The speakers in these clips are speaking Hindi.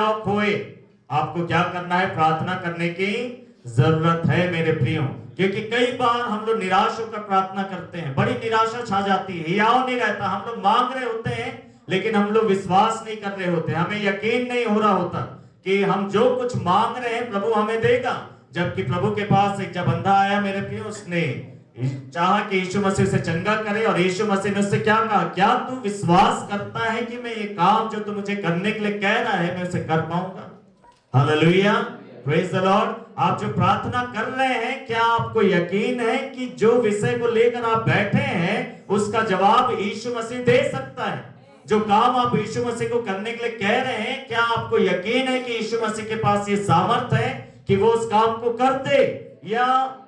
हियाव खोए। आपको क्या करना है? प्रार्थना करने की जरूरत है मेरे प्रियो, क्योंकि कई बार हम लोग निराश होकर प्रार्थना करते हैं, बड़ी निराशा छा जाती है, हियाव नहीं रहता। हम लोग मांग रहे होते हैं लेकिन हम लोग विश्वास नहीं कर रहे होते, हमें यकीन नहीं हो रहा होता कि हम जो कुछ मांग रहे हैं प्रभु हमें देगा। जबकि प्रभु के पास एक जब बंदा आया मेरे प्रियो, उसने चाहा कि यीशु मसीह से चंगा करे, और यीशु मसीह ने उससे क्या कहा? क्या तू विश्वास करता है कि मैं ये काम जो तू मुझे करने के लिए कह रहा है मैं उसे कर पाऊंगा? Hallelujah, praise the Lord. आप जो प्रार्थना कर रहे हैं, क्या आपको यकीन है कि जो विषय को लेकर आप बैठे हैं उसका जवाब यीशु मसीह दे सकता है? जो काम आप यीशु मसीह को करने के लिए कह रहे हैं, क्या आपको यकीन है कि यीशु मसीह के पास ये सामर्थ है कि वो उस काम को कर दे? या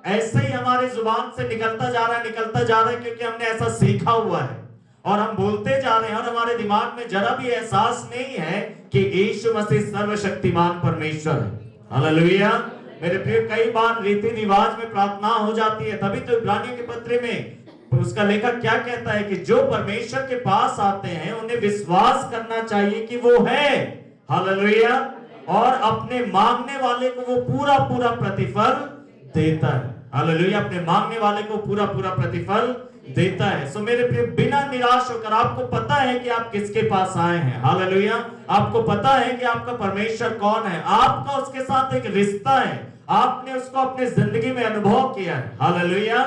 ऐसे ही हमारे जुबान से निकलता जा रहा है क्योंकि हमने ऐसा सीखा हुआ है और हम बोलते जा रहे हैं और हमारे दिमाग में जरा भी एहसास नहीं है कि यीशु मसीह सर्वशक्तिमान परमेश्वर है। हालेलुया मेरे प्रिय, कई बार रीति रिवाज में प्रार्थना हो जाती है। तभी तो इब्रानियों के पत्र में उसका लेखक क्या कहता है कि जो परमेश्वर के पास आते हैं उन्हें विश्वास करना चाहिए कि वो है। हालेलुया, और अपने मांगने वाले को वो पूरा पूरा प्रतिफल देता है। हालेलुया, अपने मांगने वाले को पूरा पूरा प्रतिफल देता है। सो मेरे प्रिय, बिना निराश होकर, आपको पता है कि आप किसके पास आए हैं। हालेलुया, आपको पता है कि आपका परमेश्वर कौन है, आपका उसके साथ एक रिश्ता है, आपने उसको अपनी जिंदगी में अनुभव किया है। Hallelujah,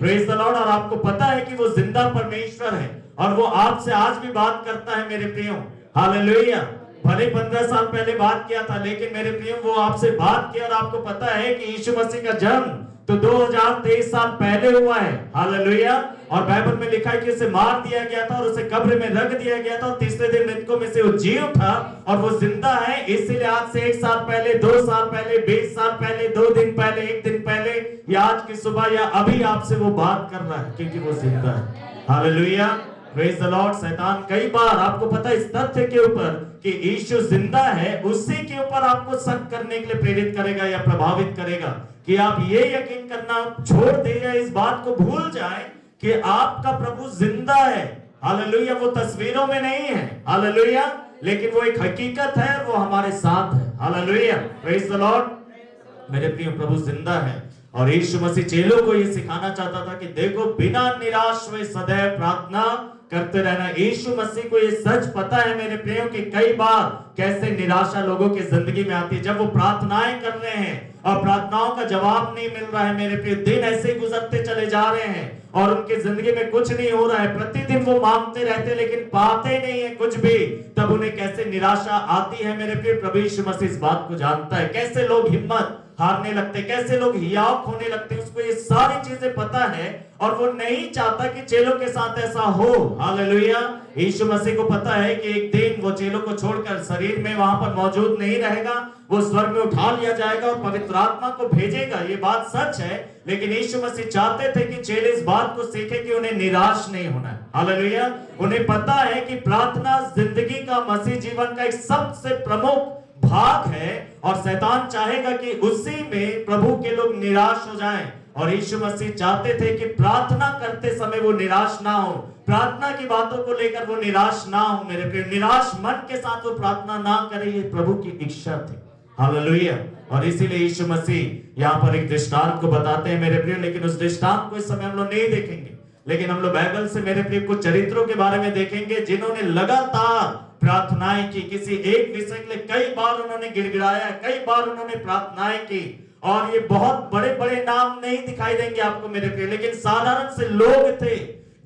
praise the Lord. और आपको पता है कि वो जिंदा परमेश्वर है और वो आपसे आज भी बात करता है मेरे प्रियो। हालेलुया, भले 15 साल पहले बात किया था, लेकिन मेरे प्रियो वो आपसे बात किया। और आपको पता है कि यीशु मसीह का जन्म तो 2023 साल पहले हुआ है। हालेलुया, और बाइबल में लिखा है कि उसे मार दिया गया था और उसे कब्र में रख दिया गया था और तीसरे दिन मृतकों में से वो जी उठा और वो जिंदा है। इसीलिए आज से 1 साल पहले, 2 साल पहले, 20 साल पहले, 2 दिन पहले, 1 दिन पहले, या आज की सुबह या अभी आपसे वो बात कर रहा है, क्योंकि वो जिंदा है। Hallelujah, praise the Lord. शैतान कई बार, आपको पता है, इस तथ्य के ऊपर कि यीशु जिंदा है उसी के ऊपर आपको शक करने के लिए प्रेरित करेगा या प्रभावित करेगा कि आप ये यकीन करना छोड़ दें या इस बात को भूल जाएं कि आपका प्रभु जिंदा है। हालेलुया, वो तस्वीरों में नहीं है। हालेलुया, लेकिन वो एक हकीकत है, वो हमारे साथ है। Hallelujah, praise the Lord. मेरे प्रिय, प्रभु जिंदा है और यीशु मसीह चेलों को ये सिखाना चाहता था कि देखो, बिना निराश हुए सदैव प्रार्थना करते रहना। यीशु मसीह को ये सच पता है मेरे प्रियो कि कई बार कैसे निराशा लोगों की जिंदगी में आती है जब वो प्रार्थनाएं कर रहे हैं और प्रार्थनाओं का जवाब नहीं मिल रहा है। मेरे प्रिय, दिन ऐसे गुजरते चले जा रहे हैं और उनकी जिंदगी में कुछ नहीं हो रहा है। प्रतिदिन वो मांगते रहते लेकिन पाते नहीं है कुछ भी। तब उन्हें कैसे निराशा आती है मेरे प्रिय, प्रभु यीशु मसीह इस बात को जानता है। कैसे लोग हिम्मत हारने लगते, कैसे लोग हियाव होने लगते, उसको ये सारी चीजें पता है और वो नहीं चाहता कि चेलों के साथ ऐसा हो। हालेलुया, यीशु मसीह को पता है कि एक दिन वो चेलों को छोड़कर शरीर में वहां पर मौजूद नहीं रहेगा, वो स्वर्ग में उठा लिया जाएगा और पवित्र आत्मा को भेजेगा। ये बात सच है, लेकिन यीशु मसीह चाहते थे कि चेले इस बात को सीखे कि उन्हें निराश नहीं होना है। हालेलुया, उन्हें पता है कि प्रार्थना जिंदगी का, मसीह जीवन का एक सबसे प्रमुख भाग है और शैतान चाहेगा कि उसी में प्रभु के लोग निराश हो जाएं। और यीशु मसीह चाहते थे कि प्रार्थना करते समय वो निराश ना हो, प्रार्थना की बातों को लेकर वो निराश ना हो। मेरे प्रिय, निराश मन के साथ वो प्रार्थना ना करे, ये प्रभु की इच्छा थी। हालेलुया, और इसीलिए यीशु मसीह यहाँ पर एक दृष्टांत को बताते हैं मेरे प्रिय। लेकिन उस दृष्टांत को इस समय हम लोग नहीं देखेंगे, लेकिन हम लोग बाइबल से मेरे प्रिय कुछ चरित्रों के बारे में देखेंगे जिन्होंने लगातार प्रार्थनाएं की। किसी एक विषय के लिए कई बार उन्होंने गिड़गिड़ाया, कई बार उन्होंने प्रार्थनाएं की। और ये बहुत बड़े बड़े नाम नहीं दिखाई देंगे आपको मेरे प्रिय, लेकिन साधारण से लोग थे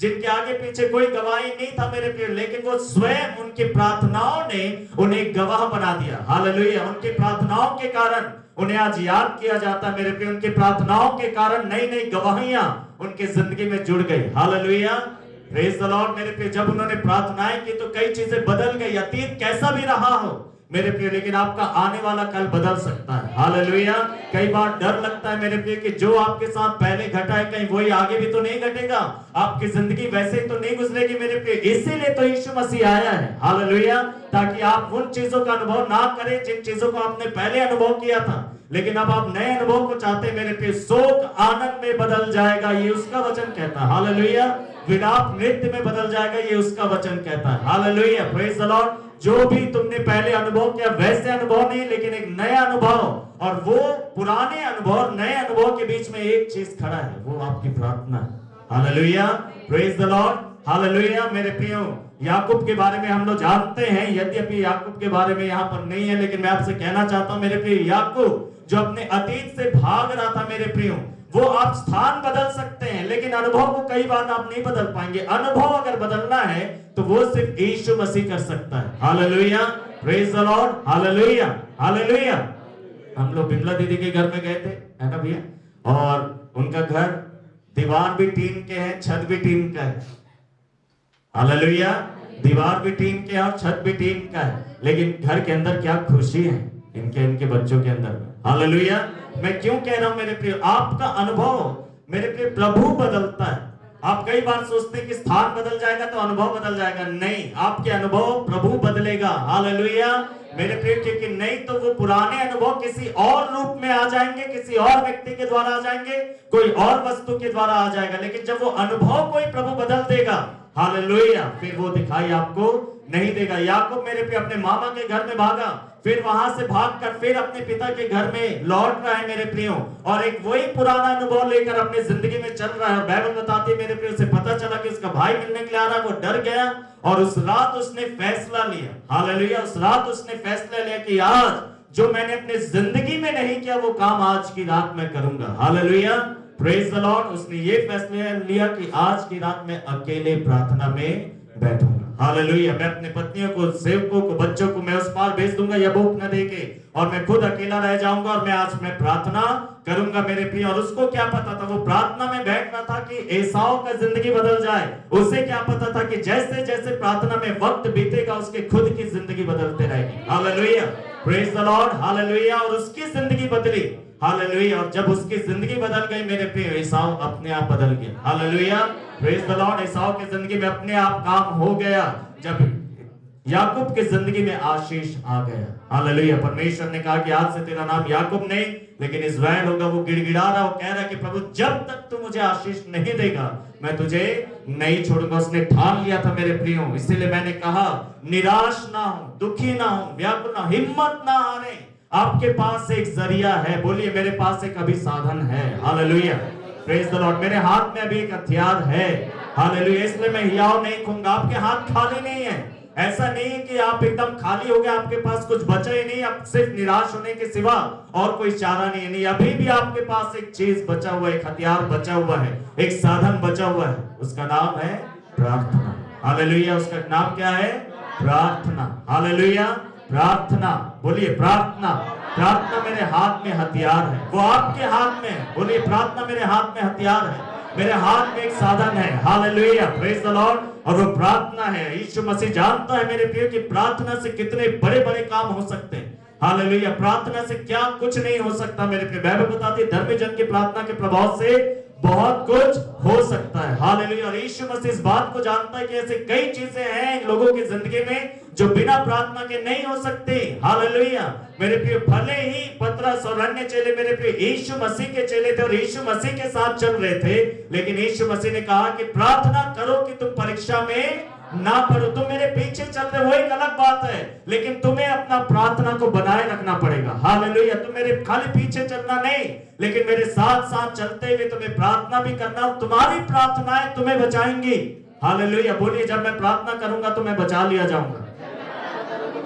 जिनके आगे पीछे कोई गवाही नहीं था मेरे प्रिय, लेकिन वो स्वयं, उनकी प्रार्थनाओं ने उन्हें गवाह बना दिया। हालेलुया, उनकी प्रार्थनाओं के कारण उन्हें आज याद किया जाता है मेरे प्रिय। उनकी प्रार्थनाओं के कारण नई नई गवाहियां उनकी जिंदगी में जुड़ गई। Hallelujah, praise the Lord. मेरे प्रिय, जब उन्होंने प्रार्थनाएं की तो कई चीजें बदल गई। अतीत कैसा भी रहा हो मेरे प्रिय, लेकिन आपका आने वाला कल बदल सकता है। हालेलुया, कई बार डर लगता है मेरे प्रिय कि जो आपके साथ पहले घटा है कहीं वही आगे भी तो नहीं घटेगा, आपकी जिंदगी वैसे ही तो नहीं गुजरेगी मेरे प्रिय। इसीलिए तो यीशु मसीह आया है। हालेलुया, ताकि आप उन चीजों का अनुभव ना करें जिन चीजों को आपने पहले अनुभव किया था, लेकिन अब आप नए अनुभव को चाहते हैं मेरे प्रिय। शोक आनंद में बदल जाएगा, ये उसका वचन कहता है। हालेलुया, विलाप नृत्य में बदल जाएगा, ये उसका वचन कहता है। Hallelujah, praise the Lord. जो भी तुमने पहले अनुभव किया वैसे अनुभव नहीं, लेकिन एक नया अनुभव, और वो पुराने अनुभव नए अनुभव के बीच में एक चीज खड़ा है, वो आपकी प्रार्थना है। Hallelujah, praise the Lord, hallelujah. मेरे प्रियो, याकूब के बारे में हम लोग जानते हैं, यद्यपि याकूब के बारे में यहाँ पर नहीं है, लेकिन मैं आपसे कहना चाहता हूँ मेरे प्रियो, याकूब जो अपने अतीत से भाग रहा था मेरे प्रियो, वो आप स्थान बदल सकते हैं, लेकिन अनुभव को कई बार आप नहीं बदल पाएंगे। अनुभव अगर बदलना है तो वो सिर्फ यीशु मसीह कर सकता है। Hallelujah, praise the Lord, hallelujah, hallelujah. हम लोग बिमला दीदी के घर में गए थे, है ना भैया, और उनका घर दीवार भी टीन के है, छत भी टीन का है। हालेलुया, दीवार भी टीन के है और छत भी टीन का है, लेकिन घर के अंदर क्या खुशी है इनके बच्चों के अंदर। हालेलुया। मैं क्यों कह रहा हूं मेरे प्रिय, आपका अनुभव मेरे प्रिय प्रभु बदलता है। आप कई बार सोचते हैं कि स्थान बदल जाएगा तो अनुभव बदल जाएगा, नहीं, आपके अनुभव प्रभु बदलेगा। हालेलुया मेरे प्रिय, क्योंकि नहीं तो वो पुराने अनुभव किसी और रूप में आ जाएंगे, किसी और व्यक्ति के द्वारा आ जाएंगे, कोई और वस्तु के द्वारा आ जाएगा, लेकिन जब वो अनुभव कोई प्रभु बदल देगा, हालेलुया, फिर वो दिखाई आपको नहीं देगा। याकूब मेरे प्रिय अपने मामा के घर में भागा, फिर वहां से भागकर फिर अपने पिता के घर में लौट रहा है मेरे प्रियो, और एक वही पुराना अनुभव लेकर अपने जिंदगी में चल रहा है। और बाइबल बताती है मेरे प्रियो, से पता चला कि उसका भाई मिलने के लिए आ रहा है, वो डर गया और उस रात उसने फैसला लिया। हालेलुया, उस रात उसने फैसला लिया कि आज जो मैंने अपने जिंदगी में नहीं किया वो काम आज की रात में करूंगा। Hallelujah, praise the Lord. उसने ये फैसला लिया कि आज की रात में अकेले प्रार्थना में बैठूंगा। हालेलुया, मैं अपने पत्नियों को, सेवकों को, बच्चों को मैं उस पार भेज दूंगा या भूख न देके, और मैं खुद अकेला रह जाऊंगा और मैं प्रार्थना करूंगा मेरे प्रिय। और उसको क्या पता था, वो प्रार्थना में बैठ रहा था कि एसाव का जिंदगी बदल जाए। उसे क्या पता था कि जैसे जैसे प्रार्थना में वक्त बीतेगा उसके खुद की जिंदगी बदलते रहेगी। Hallelujah, praise the Lord, hallelujah. और उसकी जिंदगी बदली, हालेलुया। और जब उसकी जिंदगी बदल गई मेरे प्रिय, एसाव अपने आप बदल गया। Hallelujah, praise the Lord. Esau की जिंदगी में अपने आप काम हो गया जब याकूब की जिंदगी में आशीष आ गया। हालेलुया, परमेश्वर ने कहा कि आज से तेरा नाम याकूब नहीं लेकिन इस्राएल होगा। वो गिड़गिड़ा रहा, वो कह रहा कि प्रभु जब तक तू मुझे आशीष नहीं देगा मैं तुझे नहीं छोड़ूंगा। उसने ठान लिया था मेरे प्रियो, इसीलिए मैंने कहा निराश ना हो, दुखी ना हो, व्याकुल ना, हिम्मत ना हारे। आपके पास एक जरिया है, बोलिए मेरे पास एक अभी साधन है। Hallelujah, praise the Lord. मेरे हाथ में अभी एक हथियार है। हालेलुया, इसलिए मैं हियाव नहीं कहूंगा। आपके हाथ खाली नहीं है, ऐसा नहीं है कि आप एकदम खाली हो गए, आपके पास कुछ बचा ही नहीं, आप सिर्फ निराश होने के सिवा और कोई चारा नहीं है। नहीं, अभी भी आपके पास एक चीज बचा हुआ है, एक हथियार बचा हुआ है, एक साधन बचा हुआ है, उसका नाम है प्रार्थना। हालेलुया, उसका नाम क्या है? प्रार्थना। हालेलुया, प्रार्थना, बोलिए प्रार्थना। प्रार्थना मेरे हाथ में हथियार है, वो आपके हाथ में है। बोलिए प्रार्थना मेरे हाथ में हथियार है, मेरे हाथ में एक साधन है। Hallelujah, praise the Lord. और वो प्रार्थना है। यीशु मसीह जानता है मेरे प्रिय कि प्रार्थना से कितने बड़े बड़े काम हो सकते हैं। हालेलुया, प्रार्थना से क्या कुछ नहीं हो सकता मेरे प्रिय। बाइबल बताती है धर्मी जन की प्रार्थना के प्रभाव से बहुत कुछ हो सकता है। हालेलुया, और यीशु मसीह इस बात को जानता है कि ऐसे कई चीजें हैं इन लोगों की जिंदगी में जो बिना प्रार्थना के नहीं हो सकते। हालेलुया मेरे प्रिय, भले ही पतरस और अन्य चेले मेरे प्रिय यीशु मसीह के चेले थे और यीशु मसीह के साथ चल रहे थे, लेकिन यीशु मसीह ने कहा कि प्रार्थना करो कि तुम परीक्षा में ना पढ़ो। तुम मेरे पीछे चल रहे हो एक अलग बात है, लेकिन तुम्हें अपना प्रार्थना को बनाए रखना पड़ेगा। हालेलुया, तुम मेरे खाली पीछे चलना नहीं, लेकिन मेरे साथ साथ चलते हुए तुम्हें प्रार्थना भी करना। तुम्हारी प्रार्थनाएं तुम्हें बचाएंगी। हालेलुया, बोलिए जब मैं प्रार्थना करूंगा तो मैं बचा लिया जाऊंगा।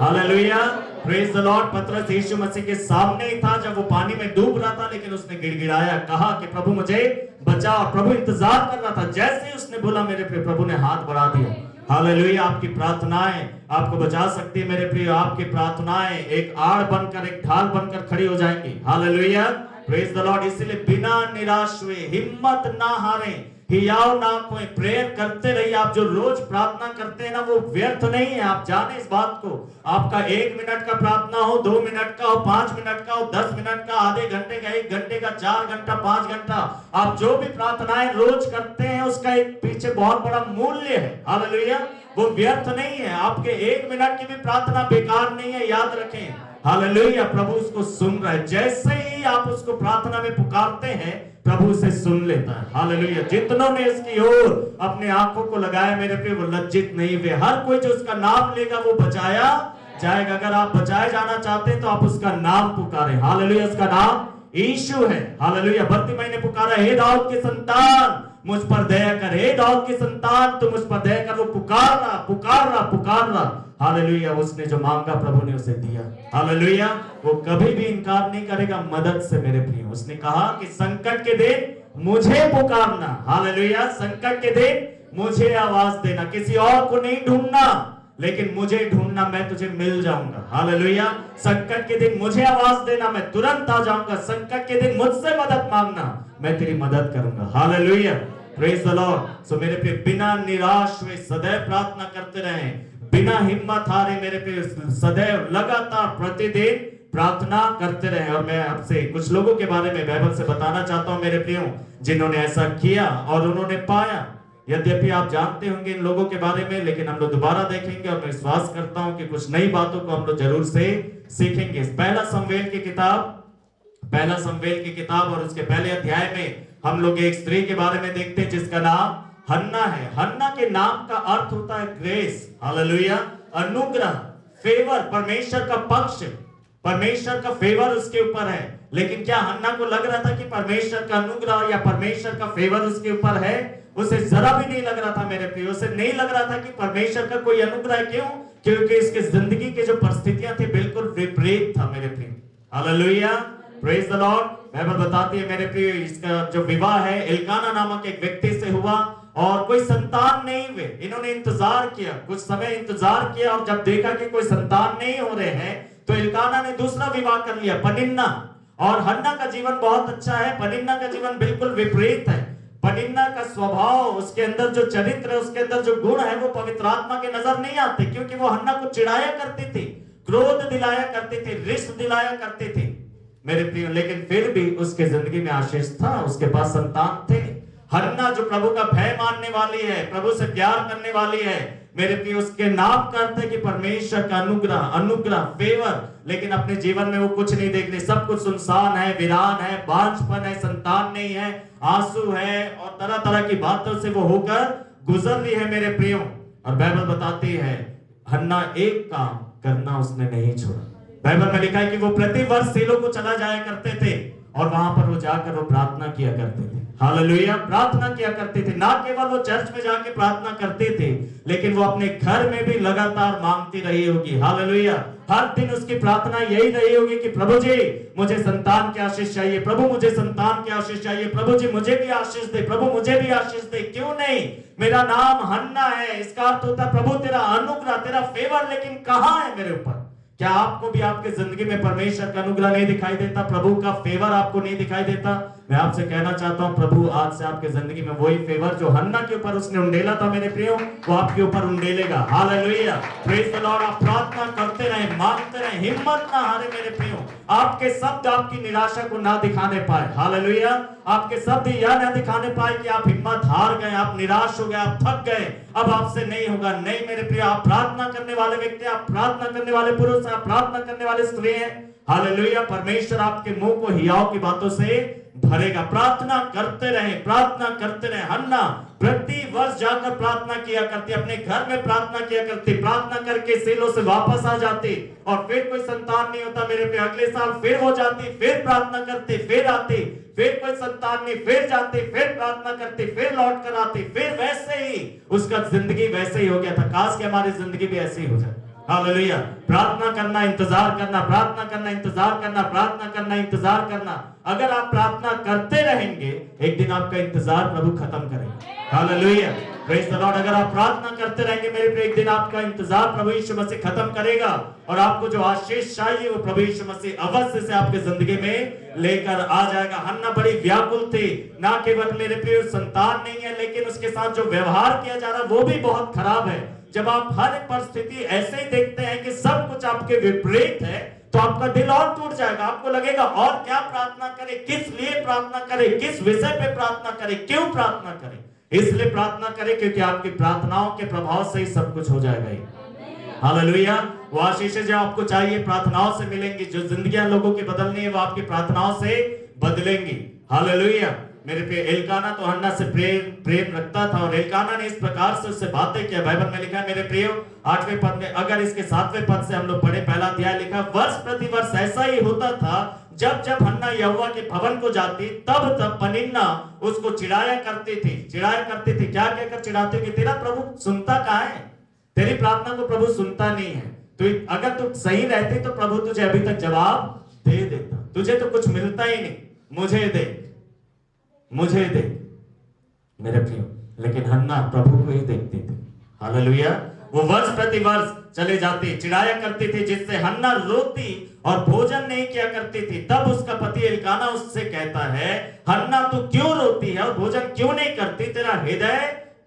Hallelujah, praise the Lord. पतरस यीशु मसीह के सामने ही था जब वो पानी में डूब रहा था, लेकिन उसने गिड़गिड़ाया, कहा कि प्रभु मुझे बचा। प्रभु इंतजार कर रहा था, जैसे ही उसने बोला मेरे प्रिय, प्रभु ने हाथ बढ़ा दिया। हालेलुया, आपकी प्रार्थनाएं आपको बचा सकती है मेरे प्रिय। आपकी प्रार्थनाएं एक आड़ बनकर, एक ढाल बनकर खड़ी हो जाएंगी। Hallelujah, praise the Lord. इसलिए बिना निराश हुए, हिम्मत ना हारें, हियाव ना खोएं, प्रेयर करते रहिए। आप जो रोज प्रार्थना करते हैं ना, वो व्यर्थ नहीं है। आप जाने इस बात को। आपका 1 मिनट का प्रार्थना हो, 2 मिनट का हो, 5 मिनट का हो, 10 मिनट का, आधे घंटे का, 1 घंटे का, 4 घंटा, 5 घंटा, आप जो भी प्रार्थनाएं रोज करते हैं उसका एक पीछे बहुत बड़ा मूल्य है। हालेलुया, वो व्यर्थ नहीं है। आपके 1 मिनट की भी प्रार्थना बेकार नहीं है, याद रखें। हालेलुया, प्रभु उसको सुन रहा है। जैसे ही आप उसको प्रार्थना में पुकारते हैं, प्रभु से सुन लेता है। हालेलुया। जितनों ने इसकी ओर अपने आंखों को लगाया मेरे प्रिय, वो लज्जित नहीं हुए। हर कोई जो उसका नाम लेगा वो बचाया जाएगा। अगर आप बचाए जाना चाहते हैं तो आप उसका नाम पुकारें। हालेलुया। उसका नाम यीशु है। हालेलुया। बर्तिमाई ने पुकारा, हे दाऊद के संतान मुझ पर दया कर, हे दाऊद के संतान तू मुझ पर दया कर। वो पुकार रहा पुकार रहा पुकार रहा। हालेलुया। उसने जो मांगा प्रभु ने उसे दिया। हालेलुया। वो कभी भी इनकार नहीं करेगा मदद से मेरे प्रिय। उसने कहा कि संकट के दिन मुझे पुकारना। हालेलुया। संकट के दिन मुझे आवाज देना, किसी और को नहीं ढूंढना, लेकिन मुझे ढूंढना, मैं तुझे मिल जाऊंगा। हालेलुया। संकट के दिन मुझे आवाज देना, मैं तुरंत आ जाऊंगा। संकट के दिन मुझसे मदद मांगना, मैं तेरी मदद करूंगा। Hallelujah. Praise the Lord. So मेरे प्रिय, बिना निराश हुए सदैव प्रार्थना करते रहें, बिना हिम्मत हारे मेरे प्रिय सदैव लगातार प्रतिदिन प्रार्थना करते रहे। और मैं आपसे कुछ लोगों के बारे में बाइबल से बताना चाहता हूं मेरे प्रियो, जिन्होंने ऐसा किया और उन्होंने पाया। यद्यपि आप जानते होंगे इन लोगों के बारे में, लेकिन हम लोग दोबारा देखेंगे और मैं विश्वास करता हूं कि कुछ नई बातों को हम लोग जरूर से सीखेंगे। पहला शमूएल की किताब और उसके पहले अध्याय में हम लोग एक स्त्री के बारे में देखते हैं जिसका नाम हन्ना है। हन्ना के नाम का अर्थ होता है ग्रेस। हालेलुया। अनुग्रह, फेवर, परमेश्वर का पक्ष, परमेश्वर का फेवर उसके ऊपर है। लेकिन क्या हन्ना को लग रहा था कि परमेश्वर का अनुग्रह या परमेश्वर का फेवर उसके ऊपर है? उसे जरा भी नहीं लग रहा था मेरे प्रिय। उसे नहीं लग रहा था कि परमेश्वर का कोई अनुग्रह। क्यों? क्योंकि इसके जिंदगी के जो परिस्थितियां थी बिल्कुल विपरीत था मेरे प्रिय। Hallelujah. Praise the Lord. Bible बताती है मेरे प्रिय, इसका जो विवाह है एल्काना नामक एक व्यक्ति से हुआ और कोई संतान नहीं हुए। इन्होंने इंतजार किया, कुछ समय इंतजार किया, और जब देखा कि कोई संतान नहीं हो रहे हैं तो एल्काना ने दूसरा विवाह कर लिया, पनिन्ना। और हन्ना का जीवन बहुत अच्छा है, पनिन्ना का जीवन बिल्कुल विपरीत है। पनिन्ना का स्वभाव, उसके अंदर जो चरित्र है, उसके अंदर जो गुण है, वो पवित्र आत्मा के नजर नहीं आते, क्योंकि वो हन्ना को चिढ़ाया करती थी, क्रोध दिलाया करती थी, रिश्त दिलाया करती थी मेरे प्रिय। लेकिन फिर भी उसके जिंदगी में आशीष था, उसके पास संतान थे। हन्ना जो प्रभु का भय मानने वाली है, प्रभु से प्यार करने वाली है मेरे प्रिय, उसके नाम का अर्थ है कि परमेश्वर का अनुग्रह, फेवर। लेकिन अपने जीवन में वो कुछ नहीं देख रही, सब कुछ सुनसान है, वीरान है, बांझपन है, संतान नहीं है, आंसू है और तरह तरह की बातों से वो होकर गुजर रही है मेरे प्रियो। और बाइबल बताती है हन्ना एक काम करना उसने नहीं छोड़ा। बाइबल में लिखा है कि वो प्रति वर्ष सीलो को चला जाया करते थे और वहां पर वो जाकर वो प्रार्थना किया करते थे। हालेलुया। प्रार्थना किया करते थे। ना केवल वो चर्च में जाके प्रार्थना करते थे, लेकिन वो अपने घर में भी लगातार मांगती रही होगी। हालेलुया। हर दिन उसकी प्रार्थना यही रही होगी कि प्रभु जी मुझे संतान की आशीष चाहिए, प्रभु मुझे संतान की आशीष चाहिए, प्रभु जी मुझे भी आशीष दे, प्रभु मुझे भी आशीष दे। क्यों नहीं? मेरा नाम हन्ना है, इसका अर्थ होता है प्रभु तेरा अनुग्रह, तेरा फेवर। लेकिन कहां है मेरे ऊपर? क्या आपको भी आपके जिंदगी में परमेश्वर का अनुग्रह नहीं दिखाई देता? प्रभु का फेवर आपको नहीं दिखाई देता? मैं आपसे कहना चाहता हूं, प्रभु आज से आपके जिंदगी में वही फेवर जो हन्ना के ऊपर उसने उंडेला था मेरे प्रियो, वो आपके ऊपर उंडेलेगा। हालेलुया। Praise the Lord. आप प्रार्थना करते रहें, मांगते रहें, हिम्मत ना हारे मेरे प्रियो। आपके शब्द आपकी निराशा को ना दिखाने पाए। हालेलुया। आपके शब्द यह ना दिखाने पाए कि आप हिम्मत हार गए, आप निराश हो गए, आप थक गए, अब आपसे नहीं होगा। नहीं मेरे प्रिय, आप प्रार्थना करने वाले व्यक्ति, आप प्रार्थना करने वाले पुरुष, आप प्रार्थना करने वाले स्त्री हैं। हालेलुया। परमेश्वर आपके मुंह को हियाव की बातों से भरेगा। प्रार्थना करते रहे, प्रार्थना करते रहे। हन्ना प्रति वर्ष जाकर प्रार्थना किया करती, अपने घर में प्रार्थना किया करती, प्रार्थना करके सेलो से वापस आ जाती और फिर कोई संतान नहीं होता मेरे पे, अगले साल फिर हो जाती, फिर प्रार्थना करती, फिर आती, फिर कोई संतान नहीं, फिर जाती, फिर प्रार्थना करती, फिर लौट कर आती, फिर वैसे ही उसका जिंदगी वैसे ही हो गया था। काश कि हमारी जिंदगी भी ऐसी ही हो जाए। हालेलुया। प्रार्थना करना, इंतजार करना, प्रार्थना करना, इंतजार करना, प्रार्थना करना, इंतजार करना। अगर आप प्रार्थना करते रहेंगे, एक दिन आपका इंतजार प्रभु खत्म करेगा। हालेलुया। Praise the Lord. अगर आप प्रार्थना करते रहेंगे मेरे प्रिय, एक दिन आपका इंतजार प्रभु यीशु मसीह खत्म करेगा और आपको जो आशीष चाहिए वो प्रभु यीशु मसीह अवश्य से आपके जिंदगी में लेकर आ जाएगा। हन्ना बड़ी व्याकुल थी, ना केवल मेरे प्रिय संतान नहीं है, लेकिन उसके साथ जो व्यवहार किया जा रहा है वो भी बहुत खराब है। जब आप हर एक परिस्थिति ऐसे ही देखते हैं कि सब कुछ आपके विपरीत है, तो आपका दिल और टूट जाएगा। आपको लगेगा और क्या प्रार्थना करें, किस लिए प्रार्थना करें, किस विषय पे प्रार्थना करें, क्यों प्रार्थना करें। इसलिए प्रार्थना करें क्योंकि आपकी प्रार्थनाओं के प्रभाव से ही सब कुछ हो जाएगा। हालेलुया। वो आशीषें जो आपको चाहिए प्रार्थनाओं से मिलेंगी। जो जिंदगियां लोगों की बदलनी है वो आपकी प्रार्थनाओं से बदलेंगी। हालेलुया। मेरे पे एल्काना तो हन्ना से प्रेम रखता था और एल्काना ने इस प्रकार से उससे बातें किया। बाइबल में लिखा है मेरे प्रियो 8वें पद में, अगर इसके 7वें पद से हम लोग पढ़े, पहला अध्याय लिखा, वर्ष प्रति वर्ष ऐसा ही होता था, जब जब हन्ना यहोवा के भवन को जाती तब तब पनिन्ना उसको चिढ़ाया करती थी। क्या कहकर चिढ़ाती कि तेरा प्रभु सुनता कहाँ है, तेरी प्रार्थना को प्रभु सुनता नहीं है। तो अगर तू सही रहती तो प्रभु तुझे अभी तक जवाब दे देता, तुझे तो कुछ मिलता ही नहीं, मुझे दे मेरे प्रियो। लेकिन हन्ना प्रभु को ही देखती थी। हालेलुया। वो वर्ष प्रति वर्ष चले जाती, चिढ़ाया करती थी, जिससे हन्ना रोती और भोजन नहीं किया करती थी। तब उसका पति एल्काना उससे कहता है, हन्ना तू क्यों रोती है और भोजन क्यों नहीं करती, तेरा हृदय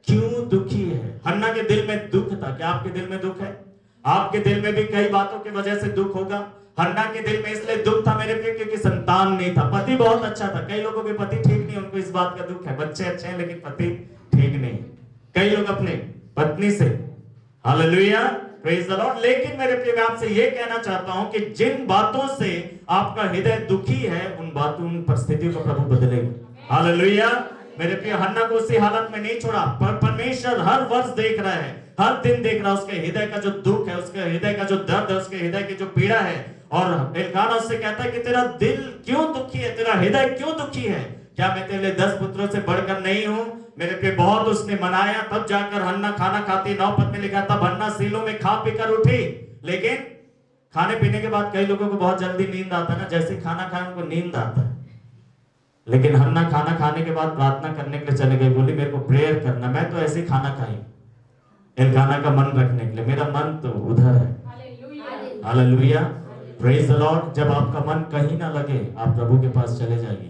क्यों दुखी है। हन्ना के दिल में दुख था। क्या आपके दिल में दुख है? आपके दिल में भी कई बातों की वजह से दुख होगा। हन्ना के दिल में इसलिए दुख था मेरे प्रिय क्योंकि संतान नहीं था। पति बहुत अच्छा था, कई लोगों के पति ठीक नहीं, उनको इस बात का दुख है, बच्चे अच्छे हैं लेकिन पति ठीक नहीं। कई लोग अपने पत्नी से, हालेलुया, प्रेज द लॉर्ड। लेकिन मेरे प्रिय मैं आपसे ये कहना चाहता हूं कि जिन बातों से आपका हृदय दुखी है, उन बातों, उन परिस्थितियों को प्रभु बदलेगा। हालेलुया। मेरे प्रिय हन्ना को उसी हालत में नहीं छोड़ा, पर परमेश्वर हर वर्ष देख रहा है, हर दिन देख रहा है उसके हृदय का जो दुख है, उसके हृदय का जो दर्द है, उसके हृदय की जो पीड़ा है। और एल्काना उससे कहता है कि तेरा दिल क्यों दुखी है, तेरा हृदय क्यों दुखी है, क्या मैं तेरे लिए 10 पुत्रों से बढ़कर नहीं हूं। मेरे पे बहुत उसने मनाया, तब जाकर हन्ना खाना खाती। 9 पद में लिखा था, हन्ना सीलो में खा पीकर उठी। लेकिन खाने पीने के बाद कई लोगों को बहुत जल्दी नींद आता है ना, जैसे खाना खाए उनको नींद आता है। लेकिन हन्ना खाना खाने के बाद प्रार्थना करने के लिए चले गए, बोली मेरे को प्रेयर करना, मैं तो ऐसे खाना खाई। एल्काना का मन रखने के लिए, मेरा मन तो उधर है। Hallelujah, praise the Lord. जब आपका मन कहीं ना लगे, आप प्रभु के पास चले जाइए।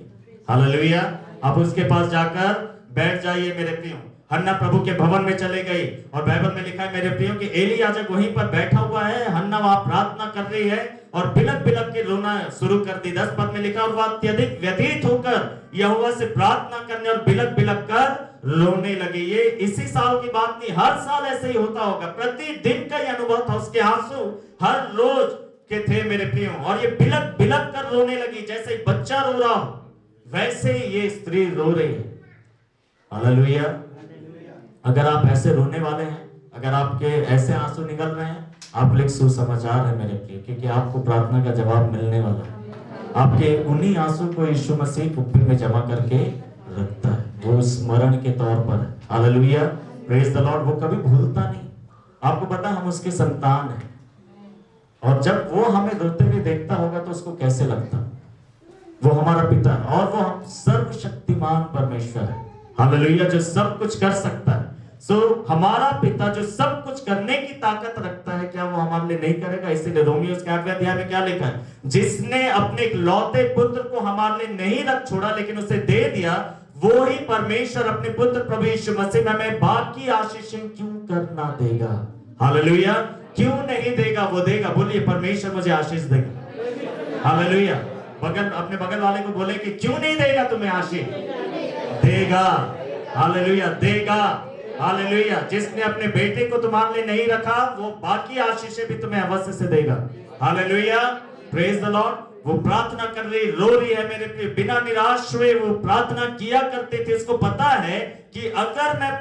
हालेलुया, आप उसके पास जाकर बैठ जाइए मेरे प्रियो। हन्ना प्रभु के भवन में चले गई और बाइबल में लिखा है मेरे प्रियो कि एली याजक वहीं पर बैठा हुआ है, हन्ना वहां प्रार्थना कर रही है और बिलक बिलक के रोना शुरू कर दी। 10 पद में लिखा, और वह अत्यधिक व्यथित होकर यहोवा से प्रार्थना करने और बिलक बिलक कर रोने लगी। ये इसी साल की बात नहीं, हर साल ऐसे ही होता होगा। प्रतिदिन का ये अनुभव था, उसके आंसू हर रोज के थे मेरे प्रियो। और ये बिलक बिलक कर रोने लगी, जैसे बच्चा रो रहा हो वैसे ही ये स्त्री रो रही है। हालेलुया। अगर आप ऐसे रोने वाले हैं, अगर आपके ऐसे आंसू निकल रहे हैं, आप लोग सुसमाचार है मेरे प्रिय, क्योंकि आपको प्रार्थना का जवाब मिलने वाला है। आपके उन्हीं आंसू को यीशु मसीह कुप्पी में जमा करके रखता है, वो स्मरण के तौर पर। Hallelujah, praise the Lord. वो कभी भूलता नहीं। आपको पता हम उसके संतान हैं, और जब वो हमें रोते हुए देखता होगा तो उसको कैसे लगता। वो हमारा पिता है और वो सर्वशक्तिमान परमेश्वर है। हालेलुया, जो सब कुछ कर सकता है। हमारा पिता जो सब कुछ करने की ताकत रखता है, क्या वो हमारे लिए नहीं करेगा? इसीलिए रोमियो के 8वें अध्याय में क्या लिखा है, जिसने अपने इकलौते पुत्र को हमारे लिए नहीं रख छोड़ा लेकिन उसे दे दिया, वो ही परमेश्वर अपने पुत्र प्रभु यीशु मसीह में हमें बाकी आशीषें क्यों करना देगा। हालेलुया, क्यों नहीं देगा? वो देगा। बोलिए, परमेश्वर मुझे आशीष देगा। हालेलुया। अपने बगल वाले को बोले कि क्यों नहीं देगा तुम्हें आशीष? देगा। हालेलुया, देगा। हालेलुया। जिसने अपने बेटे को तुम्हारे लिए नहीं रखा, वो बाकी आशीषें भी तुम्हें अवश्य से देगा। Hallelujah, praise the Lord. वो प्रार्थना कर रही, रो रही है मेरे प्रिय, बिना निराश हुए वो प्रार्थना किया करते थे। इसको पता है कि अगर मैं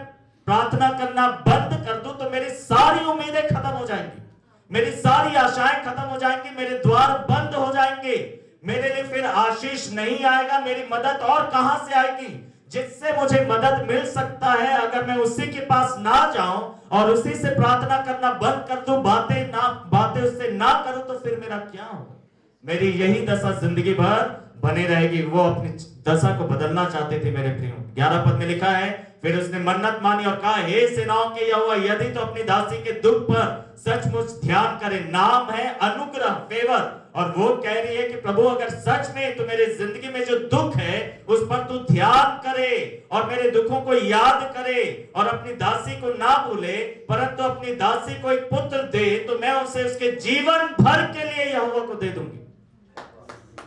प्रार्थना करना बंद कर दूं तो मेरी सारी उम्मीदें खत्म हो जाएंगी, मेरी सारी आशाएं खत्म हो जाएंगी, मेरे द्वार बंद हो जाएंगे, मेरे लिए फिर आशीष नहीं आएगा, मेरी मदद और कहां से आएगी? जिससे मुझे मदद मिल सकता है, अगर मैं उसी के पास ना जाऊं और उसी से प्रार्थना करना बंद कर दूं, बातें उससे ना करूं, तो फिर मेरा क्या होगा? मेरी यही दशा जिंदगी भर बनी रहेगी। वो अपनी दशा को बदलना चाहते थे मेरे प्रियो। 11 पद में लिखा है, फिर उसने मन्नत मानी और कहा, हे सेनाओं के यहोवा, यदि तो अपनी दासी के दुख पर सचमुच ध्यान करे। नाम है अनुग्रह, फेवर। और वो कह रही है कि प्रभु अगर सच में तो मेरे जिंदगी में जो दुख है उस पर तू ध्यान करे और मेरे दुखों को याद करे और अपनी दासी को ना भूले, परंतु अपनी दासी को एक पुत्र दे, तो मैं उसे उसके जीवन भर के लिए यहोवा को दे दूंगी।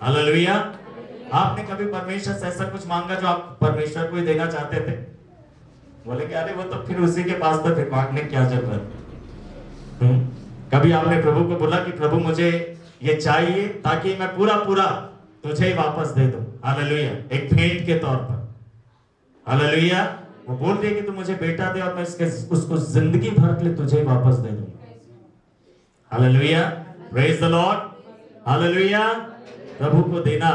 हालेलुया। आपने कभी परमेश्वर से ऐसा कुछ मांगा जो आप परमेश्वर को ही देना चाहते थे? बोले कि अरे वो तो फिर उसी के पास तो फिर मांगने क्या जरूरत। कभी आपने प्रभु को बोला कि प्रभु मुझे ये चाहिए ताकि मैं पूरा तुझे ही वापस दे दूं? हालेलुया, एक भेंट के तौर पर। हालेलुया। वो बोल रही है कि तू मुझे बेटा दे और मैं उसको जिंदगी भर के लिए तुझे वापस दे दूंगा। Hallelujah, praise the Lord, hallelujah. प्रभु को देना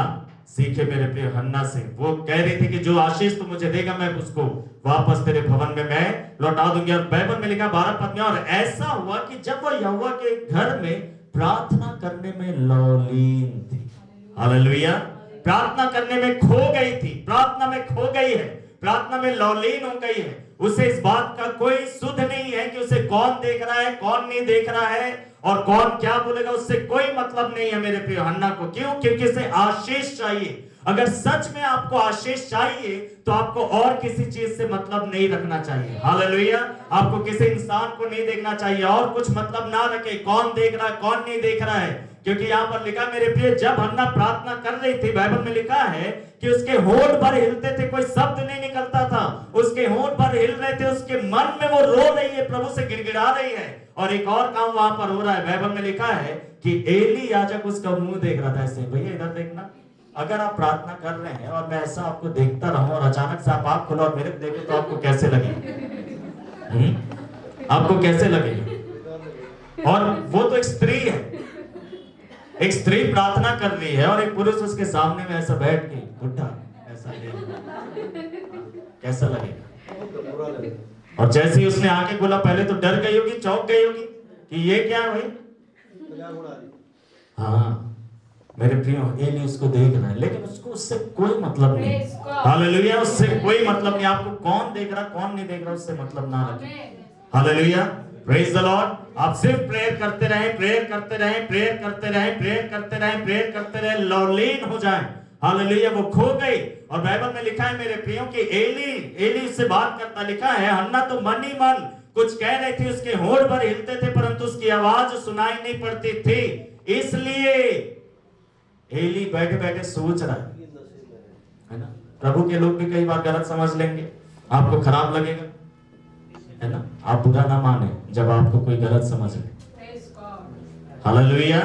सीखे मेरे प्रिय हन्ना से। वो कह रही थी कि जो आशीष तू मुझे देगा मैं उसको वापस तेरे भवन में मैं लौटा दूंगी। और बाइबल में लिखा 12 पद में, और ऐसा हुआ कि जब वह यहोवा के घर में प्रार्थना करने में लौलीन थी। हालेलुया, प्रार्थना करने में खो गई थी, प्रार्थना में खो गई है, प्रार्थना में लौलीन हो गई है। उसे इस बात का कोई सुध नहीं है कि उसे कौन देख रहा है, कौन नहीं देख रहा है, और कौन क्या बोलेगा, उससे कोई मतलब नहीं है मेरे प्रिय हन्ना को। क्यों? क्योंकि उसे आशीष चाहिए। अगर सच में आपको आशीष चाहिए तो आपको और किसी चीज से मतलब नहीं रखना चाहिए। हालेलुया, आपको किसी इंसान को नहीं देखना चाहिए, और कुछ मतलब ना रखे कौन देख रहा है कौन नहीं देख रहा है। क्योंकि यहाँ पर लिखा मेरे प्रिय, जब हन्ना प्रार्थना कर रही थी, बाइबल में लिखा है कि उसके होंठ भर हिलते थे, कोई शब्द नहीं निकलता था, उसके होंठ भर हिल रहे थे, उसके मन में वो रो रही है, प्रभु से गिड़गिड़ा रही है। और एक और काम वहां पर हो रहा है, बाइबल में लिखा है कि एली याजक उसका मुंह देख रहा था ऐसे। भैया इधर देखना, अगर आप प्रार्थना कर रहे हैं और मैं ऐसा आपको देखता रहूं और अचानक से आप आंख खोलो और मेरे को देखे तो आपको कैसे लगेगा? आपको कैसे लगेगा? और वो तो एक स्त्री है, एक स्त्री प्रार्थना कर रही है और एक पुरुष उसके सामने में ऐसा बैठ के बुढ़ा ऐसा कैसा लगेगा? और जैसे ही उसने आके बोला, पहले तो डर गई होगी, चौंक गई होगी कि ये क्या है भाई। हाँ मेरे प्रियो, एली उसको देख रहा है, लेकिन उसको उससे कोई मतलब नहीं। हालेलुया, उससे कोई मतलब नहीं। आपको कौन देख रहा कौन नहीं देख रहा उससे मतलब ना रखें। Hallelujah, praise the Lord. आप सिर्फ प्रेयर करते रहें, प्रेयर करते रहें, प्रेयर करते रहें, प्रेयर करते रहें, प्रेयर करते रहें, लौलीन हो जाएं। हालेलुया, वो खो गई। और बाइबल में लिखा है मेरे प्रियो कि एली उससे बात करता, लिखा है हन्ना तो मन ही मन कुछ कह रही थी, उसके होंठ भर हिलते थे, परंतु उसकी आवाज सुनाई नहीं पड़ती थी। इसलिए एली बैठे बैठे सोच रहा है ना। प्रभु के लोग भी कई बार गलत समझ लेंगे, आपको खराब लगेगा, है ना। आप बुरा ना माने जब आपको कोई गलत समझ ले। Hallelujah,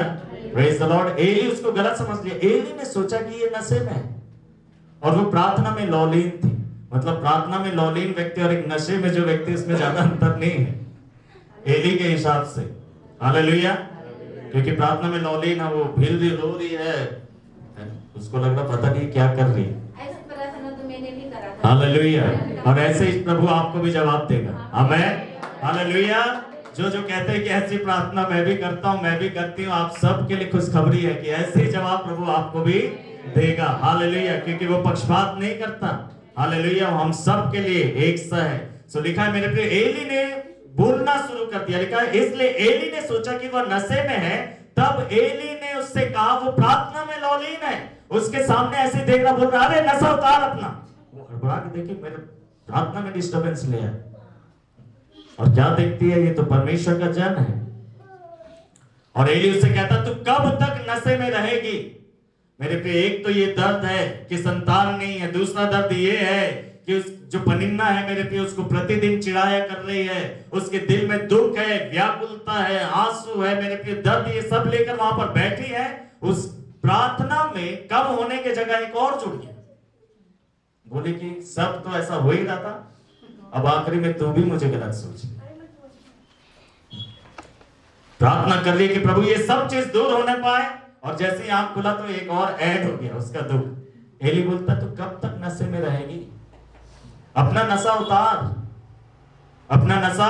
praise the lord. Eli उसको गलत समझ लिया। एली ने सोचा कि ये नशे में है, और वो प्रार्थना में लौलीन थी। मतलब प्रार्थना में लौलीन व्यक्ति और एक नशे में जो व्यक्ति, उसमें ज्यादा अंतर नहीं है एली के हिसाब से। हालेलुया, क्योंकि प्रार्थना में लौलीन है, वो भील रही, रो रही है, उसको लग रहा पता नहीं क्या कर रही है। हालेलुया, और ऐसे ही प्रभु आपको भी जवाब देगा। आमेन, हालेलुया। जो कहते हैं कि ऐसी प्रार्थना मैं भी करता हूं, मैं भी करती हूँ, आप सब के लिए खुशखबरी है कि ऐसे ही जवाब प्रभु आपको भी देगा। हालेलुया, क्योंकि वो पक्षपात नहीं करता। हालेलुया, हम सब के लिए एक सा है। सो लिखा है मेरे प्रिय, एली ने बोलना शुरू कर दिया। लिखा है इसलिए एली ने सोचा कि वह नशे में है। तब एली ने उससे कहा, वो प्रार्थना में लौलीन है, उसके सामने ऐसे देख रहा, बोल रहा अरे नशा उतार अपना। वो हड़बड़ा के देखी, मेरे प्रार्थना में डिस्टर्बेंस ले आया। और क्या देखती है, ये तो परमेश्वर का जन है। और एली उससे कहता, तू कब तक नशे में रहेगी? मेरे पे एक तो ये दर्द है कि संतान नहीं है, दूसरा दर्द ये है कि उस जो पनिन्ना है मेरे पे, उसको प्रतिदिन चिढ़ाया कर रही है, उसके दिल में दुख है, व्याकुलता है, आंसू है, मेरे पे दर्द, ये सब लेकर वहां पर बैठी है। उस प्रार्थना में कम होने के जगह एक और जुड़ गया। बोले कि सब तो ऐसा हो ही रहा था, अब आखिरी में तू भी मुझे गलत सोच। प्रार्थना कर रही है कि प्रभु ये सब चीज दूर होने पाए, और जैसे ही आंख खुला तो एक और ऐड हो गया उसका दुख। एली बोलता, तू कब तक नशे में रहेगी? अपना नशा उतार, अपना नशा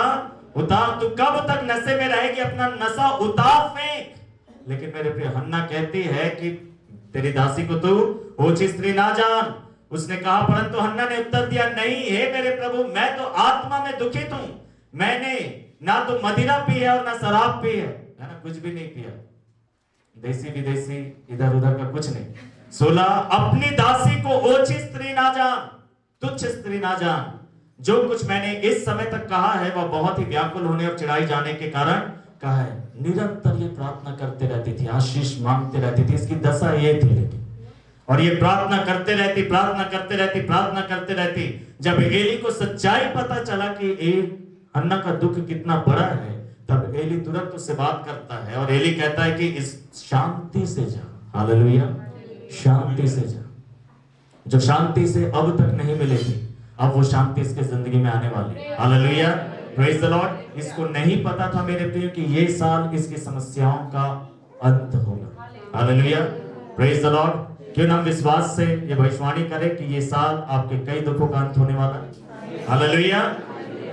उतार, तू कब तक नशे में रहेगी? अपना नशा उतार फेंक। लेकिन मेरे प्रिय हन्ना कहती है कि तेरी दासी को तू ओछी स्त्री ना जान। उसने कहा, परंतु हन्ना ने उत्तर दिया, नहीं हे मेरे प्रभु, मैं तो आत्मा में दुखित हूं। मैंने ना तो मदिरा पी है और ना शराब पी है ना, कुछ भी नहीं पिया, देसी विदेशी इधर उधर का कुछ नहीं। 16 अपनी दासी को ओछी स्त्री ना जान, तुच्छ स्त्री ना जान। जो कुछ मैंने इस समय तक कहा है वह बहुत ही व्याकुल होने और चिढ़ाई जाने के कारण कहा है। निरंतर ये प्रार्थना करते रहती थी, आशीष मांगते रहती थी, इसकी दशा ये थी। लेकिन और ये प्रार्थना करते रहती, प्रार्थना करते रहती, प्रार्थना करते रहती। जब एली को सच्चाई पता चला कि हन्ना का दुख कितना बड़ा है, तब एली तुरंत उससे बात करता है, और एली कहता है कि इस शांति से जा। हालेलुया, शांति से जा, जो शांति से अब तक नहीं मिली थी। अब वो शांति इसके जिंदगी में आने वाली है। Hallelujah, praise the Lord. इसको नहीं पता था मेरे प्रिय कि ये साल इसकी समस्याओं का अंत होगा। Hallelujah, praise the Lord. क्यों ना विश्वास से ये भविष्यवाणी करे कि ये साल आपके कई दुखों का अंत होने वाला है। हालेलुया।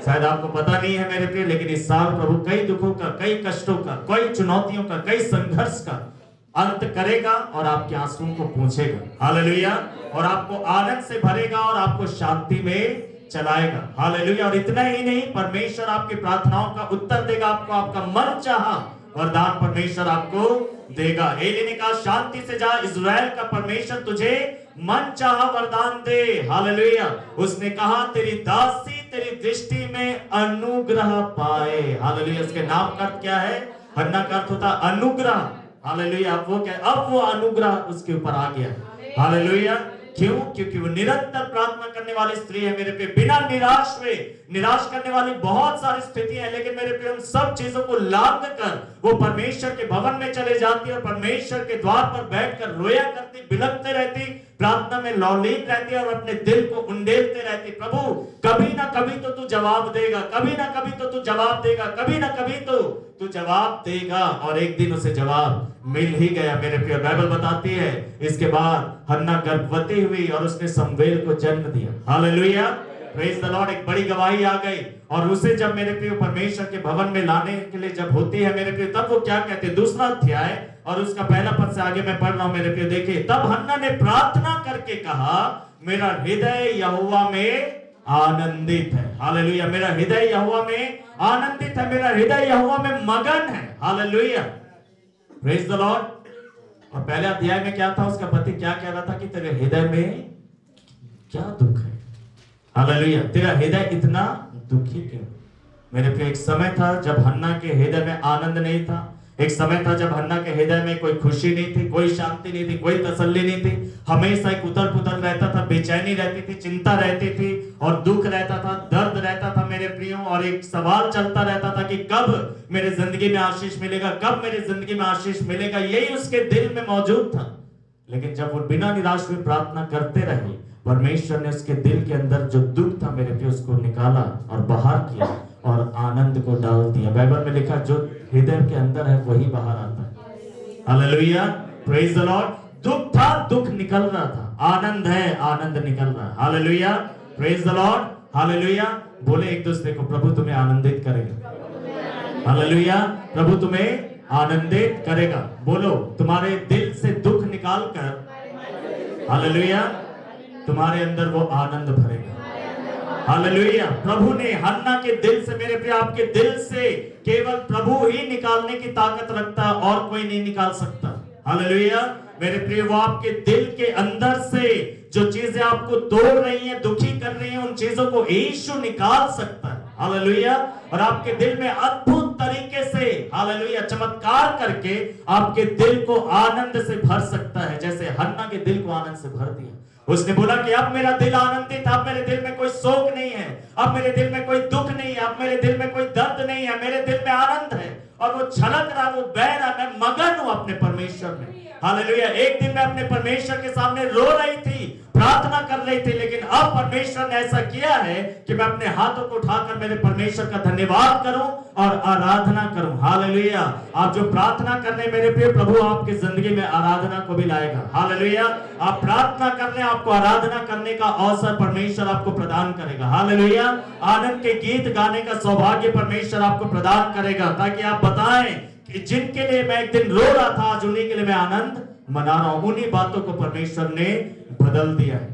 शायद आपको पता नहीं है मेरे प्रिय, लेकिन इस साल प्रभु कई दुखों का, कई कष्टों का, कई चुनौतियों का, कई संघर्ष का अंत करेगा और आपके आंसुओं को पोंछेगा। हालेलुया। और आपको आनंद से भरेगा और आपको शांति में चलाएगा। हालेलुया। और इतना ही नहीं, परमेश्वर आपकी प्रार्थनाओं का उत्तर देगा, आपको आपका मन चाहा वरदान परमेश्वर आपको देगा। एली ने कहा शांति से जा, इज़राइल का परमेश्वर तुझे मन चाहा वरदान दे। हालेलुया। उसने कहा तेरी दासी तेरी दृष्टि में अनुग्रह पाए। हालेलुया। उसके नाम का अर्थ क्या है? हन्ना का अर्थ होता अनुग्रह। हालेलुया। अब वो अनुग्रह उसके ऊपर आ गया। हालेलुया। क्यों? क्योंकि वो निरंतर प्रार्थना करने वाली स्त्री है मेरे पे, बिना निराश हुए। निराश करने वाली बहुत सारी स्थितियां हैं, लेकिन मेरे पे उन सब चीजों को लांघ कर वो परमेश्वर के भवन में चले जाती है और परमेश्वर के द्वार पर बैठकर रोया करती, बिलखते रहती, प्रार्थना में लौलीन रहती और अपने दिल को उंडेलते रहती। प्रभु कभी ना कभी तो तू जवाब देगा, कभी ना कभी तो तू जवाब देगा, कभी ना कभी तो तू जवाब देगा। और एक दिन उसे जवाब मिल ही गया मेरे प्रिय। बाइबल बताती है इसके बाद हन्ना गर्भवती हुई और उसने शमूएल को जन्म दिया। Hallelujah, praise the Lord. एक बड़ी गवाही आ गई और उसे जब मेरे प्रिय परमेश्वर के भवन में लाने के लिए जब होती है मेरे प्रिय, तब वो क्या कहते हैं? दूसरा अध्याय और उसका पहला पद से आगे मैं पढ़ रहा हूं मेरे प्रिय। देखिए, तब हन्ना ने प्रार्थना करके कहा मेरा हृदय यहोवा में आनंदित है। हालेलुया। मेरा हृदय यहोवा में आनंदित है, मेरा हृदय यहोवा में मगन है। Hallelujah, praise the Lord. और पहले अध्याय में क्या था? उसका पति क्या कह रहा था कि तेरे हृदय में क्या दुख है। हालेलुया। तेरा हृदय इतना दुखी क्यों? मेरे प्रिय, एक समय था जब हन्ना के हृदय में आनंद नहीं था। एक समय था जब हन्ना के हृदय में कोई खुशी नहीं थी, कोई शांति नहीं थी, कोई तसल्ली नहीं थी। हमेशा एक उथल पुथल रहता था, बेचैनी रहती थी, चिंता रहती थी और दुख रहता था, दर्द रहता था मेरे प्रियो। और एक सवाल चलता रहता था कि कब मेरे जिंदगी में आशीष मिलेगा, कब मेरे जिंदगी में आशीष मिलेगा, यही उसके दिल में मौजूद था। लेकिन जब वो बिना निराश हुए प्रार्थना करते रहे, परमेश्वर ने उसके दिल के अंदर जो दुख था मेरे प्रिय उसको निकाला और बाहर किया और आनंद को डाल दिया। बाइबल में लिखा जो हृदय के अंदर है वही बाहर आता है। Hallelujah, praise the Lord. दुख था, दुख निकल रहा था, आनंद है, आनंद निकल रहा है। Hallelujah, praise the Lord. Hallelujah. बोले एक दूसरे को, प्रभु तुम्हें आनंदित करेगा। हालेलुया, प्रभु तुम्हें आनंदित करेगा। बोलो, तुम्हारे दिल से दुख निकाल कर हालेलुया तुम्हारे अंदर वो आनंद भरेगा। हालेलुया। प्रभु ने हन्ना के दिल से, मेरे प्रिय, आपके दिल से केवल प्रभु ही निकालने की ताकत रखता, और कोई नहीं निकाल सकता। हालेलुया। मेरे प्रिय, वो आपके दिल के अंदर से जो चीजें आपको तोड़ रही हैं, दुखी कर रही हैं, उन चीजों को यीशु निकाल सकता है। हालेलुया। और आपके दिल में अद्भुत तरीके से हालेलुया चमत्कार करके आपके दिल को आनंद से भर सकता है, जैसे हन्ना के दिल को आनंद से भर दिया। उसने बोला कि अब मेरा दिल आनंदित, अब मेरे दिल में कोई शोक नहीं है, अब मेरे दिल में कोई दुख नहीं है, अब मेरे दिल में कोई दर्द नहीं है, मेरे दिल में आनंद है। और वो छलक रहा, वो बह रहा, मैं मगन हूं अपने परमेश्वर में। हालेलुया। एक दिन मैं अपने परमेश्वर के सामने रो रही थी, प्रार्थना कर रही थी, लेकिन अब परमेश्वर ने ऐसा किया है कि मैं अपने हाथों को उठाकर मेरे परमेश्वर का धन्यवाद करूं और आराधना करूं। हालेलुया। आप जो प्रार्थना कर रहे हैं मेरे प्रिय, प्रभु आपकी जिंदगी में आराधना को भी लाएगा। हालेलुया। आप प्रार्थना कर रहे हैं, आपको आराधना करने का अवसर परमेश्वर आपको प्रदान करेगा। हालेलुया। आनंद के गीत गाने का सौभाग्य परमेश्वर आपको प्रदान करेगा, ताकि आप बताएं कि जिनके लिए मैं एक दिन रो रहा था, आज उन्हीं के लिए मैं आनंद मना रहा हूं। उन्हीं बातों को परमेश्वर ने बदल दिया है।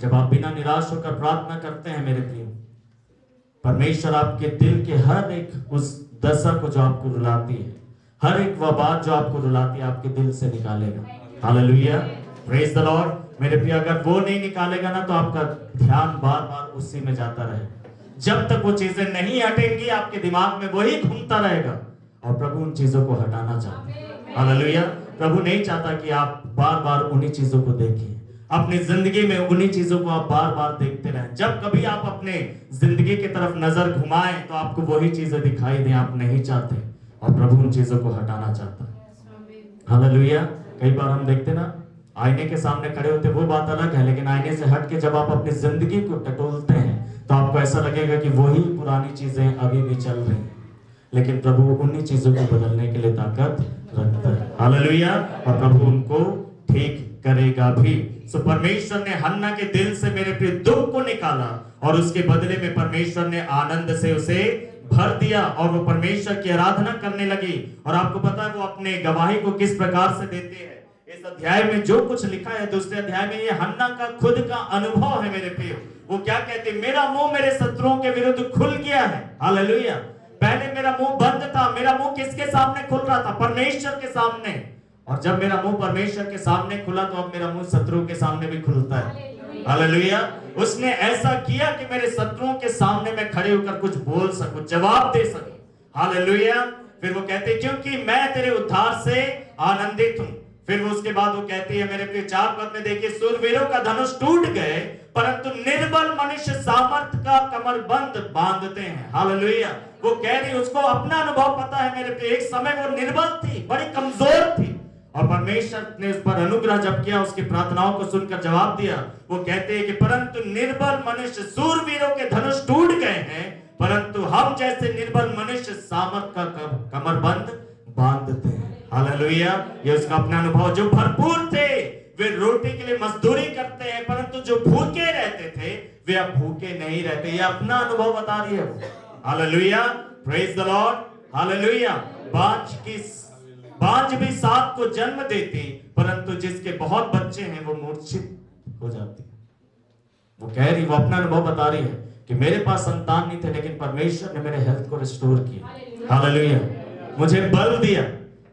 जब आप बिना निराश होकर प्रार्थना करते हैं मेरे प्रिय, परमेश्वर आपके दिल के हर एक उस दशा को जो आपको रुलाती है, हर एक वह बात जो आपको रुलाती है, आपके दिल से निकालेगा। Hallelujah, praise the Lord. मेरे प्रिय, अगर वो नहीं निकालेगा ना, तो आपका ध्यान बार बार उसी में जाता रहेगा। जब तक वो चीजें नहीं हटेंगी, आपके दिमाग में वही घूमता रहेगा, और प्रभु उन चीजों को हटाना चाहते हैं। हालेलुया। प्रभु नहीं चाहता कि आप बार बार उन्हीं चीजों को देखें, अपनी जिंदगी में उन्हीं चीजों को आप बार बार देखते रहें। जब कभी आप अपने जिंदगी की तरफ नजर घुमाएं तो आपको वही चीजें दिखाई दें, आप नहीं चाहते, और प्रभु उन चीजों को हटाना चाहता है। हालेलुया। कई बार हम देखते ना, आईने के सामने खड़े होते वो बात अलग है, लेकिन आईने से हट के जब आप अपनी जिंदगी को टटोलते हैं तो आपको ऐसा लगेगा कि वही पुरानी चीजें अभी भी चल रही हैं, लेकिन प्रभु उन्हीं चीजों को बदलने के लिए ताकत रखता है। हालेलुया। और प्रभु उनको ठीक करेगा भी। सो परमेश्वर ने हन्ना के दिल से मेरे प्रिय दुख को निकाला और उसके बदले में परमेश्वर ने आनंद से उसे भर दिया और वो परमेश्वर की आराधना करने लगी। और आपको पता है वो अपने गवाही को किस प्रकार से देते हैं। इस अध्याय में जो कुछ लिखा है दूसरे अध्याय में, ये हन्ना का खुद का अनुभव है मेरे प्रियो। वो क्या कहते, मेरा मुंह मेरे शत्रुओं के विरुद्ध खुल गया है। हालेलुया। पहले मेरा मुंह बंद था। मेरा मुंह किसके सामने खुल रहा था? परमेश्वर के सामने। और जब मेरा मुंह परमेश्वर के सामने खुला तो अब मेरा मुंह शत्रुओं के सामने भी खुलता है। हालेलुया। उसने ऐसा किया कि मेरे शत्रुओं के सामने मैं खड़े होकर कुछ बोल सकूं, जवाब दे सकूं। हालेलुया। फिर वो कहते क्योंकि मैं तेरे उद्धार से आनंदित हूं। फिर वो उसके बाद वो कहती है मेरे प्रिय 4 पद में देखिए, सूरवीरों का धनुष टूट गए परंतु निर्बल मनुष्य सामर्थ का कमरबंद बांधते हैं। हालेलुया। वो कह रही, उसको अपना अनुभव पता है मेरे प्रिय, एक समय वो निर्बल थी, बड़ी कमजोर थी और परमेश्वर ने उस पर अनुग्रह जब किया, उसकी प्रार्थनाओं को सुनकर जवाब दिया। वो कहते हैं कि परंतु निर्बल मनुष्य, सूरवीरों के धनुष टूट गए हैं परंतु हम जैसे निर्बल मनुष्य सामर्थ का कमरबंद बांधते हैं। हालेलुया। ये उसका अपना अनुभव। जो भरपूर थे वे रोटी के लिए मजदूरी करते हैं परंतु जो भूखे रहते थे वे अब भूखे नहीं रहते। ये अपना अनुभव बता रही है। Hallelujah. Praise the Lord. Hallelujah. बांझ भी 7 को जन्म देती परंतु जिसके बहुत बच्चे हैं वो मूर्छित हो जाती है। वो कह रही, वो अपना अनुभव बता रही है कि मेरे पास संतान नहीं थे लेकिन परमेश्वर ने मेरे हेल्थ को रिस्टोर किया। हालेलुया। मुझे बल दिया।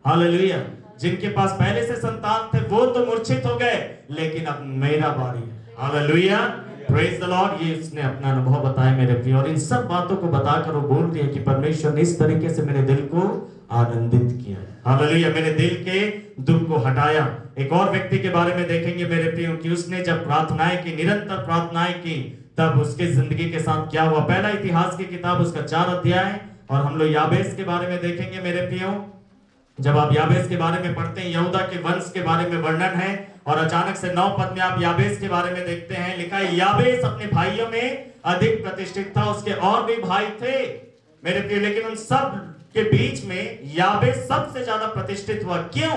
हालेलुया। जिनके पास पहले से संतान थे वो तो मूर्छित हो गए लेकिन अब मेरा बारी है। हालेलुया। Praise the Lord. ये उसने अपना अनुभव बताया मेरे प्रिय, और इन सब बातों को बताकर वो बोल रही है कि परमेश्वर ने इस तरीके से मेरे दिल को आनंदित किया है। हालेलुया। मेरे दिल के दुख को हटाया। एक और व्यक्ति के बारे में देखेंगे मेरे प्रियो कि उसने जब प्रार्थनाएं की, निरंतर प्रार्थनाएं की, तब उसके जिंदगी के साथ क्या हुआ। पहला इतिहास की किताब उसका 4 अध्याय, और हम लोग याबेस के बारे में देखेंगे मेरे प्रियो। जब आप याबेस के बारे में पढ़ते हैं, यहूदा के वंश के बारे में वर्णन है, और अचानक से 9 पद में आप याबेस के बारे में देखते हैं। लिखा है, याबेस अपने भाइयों में अधिक प्रतिष्ठित था। उसके और भी भाई थे मेरे प्रिय, लेकिन उन सब के बीच में याबेस सबसे ज्यादा प्रतिष्ठित हुआ। क्यों?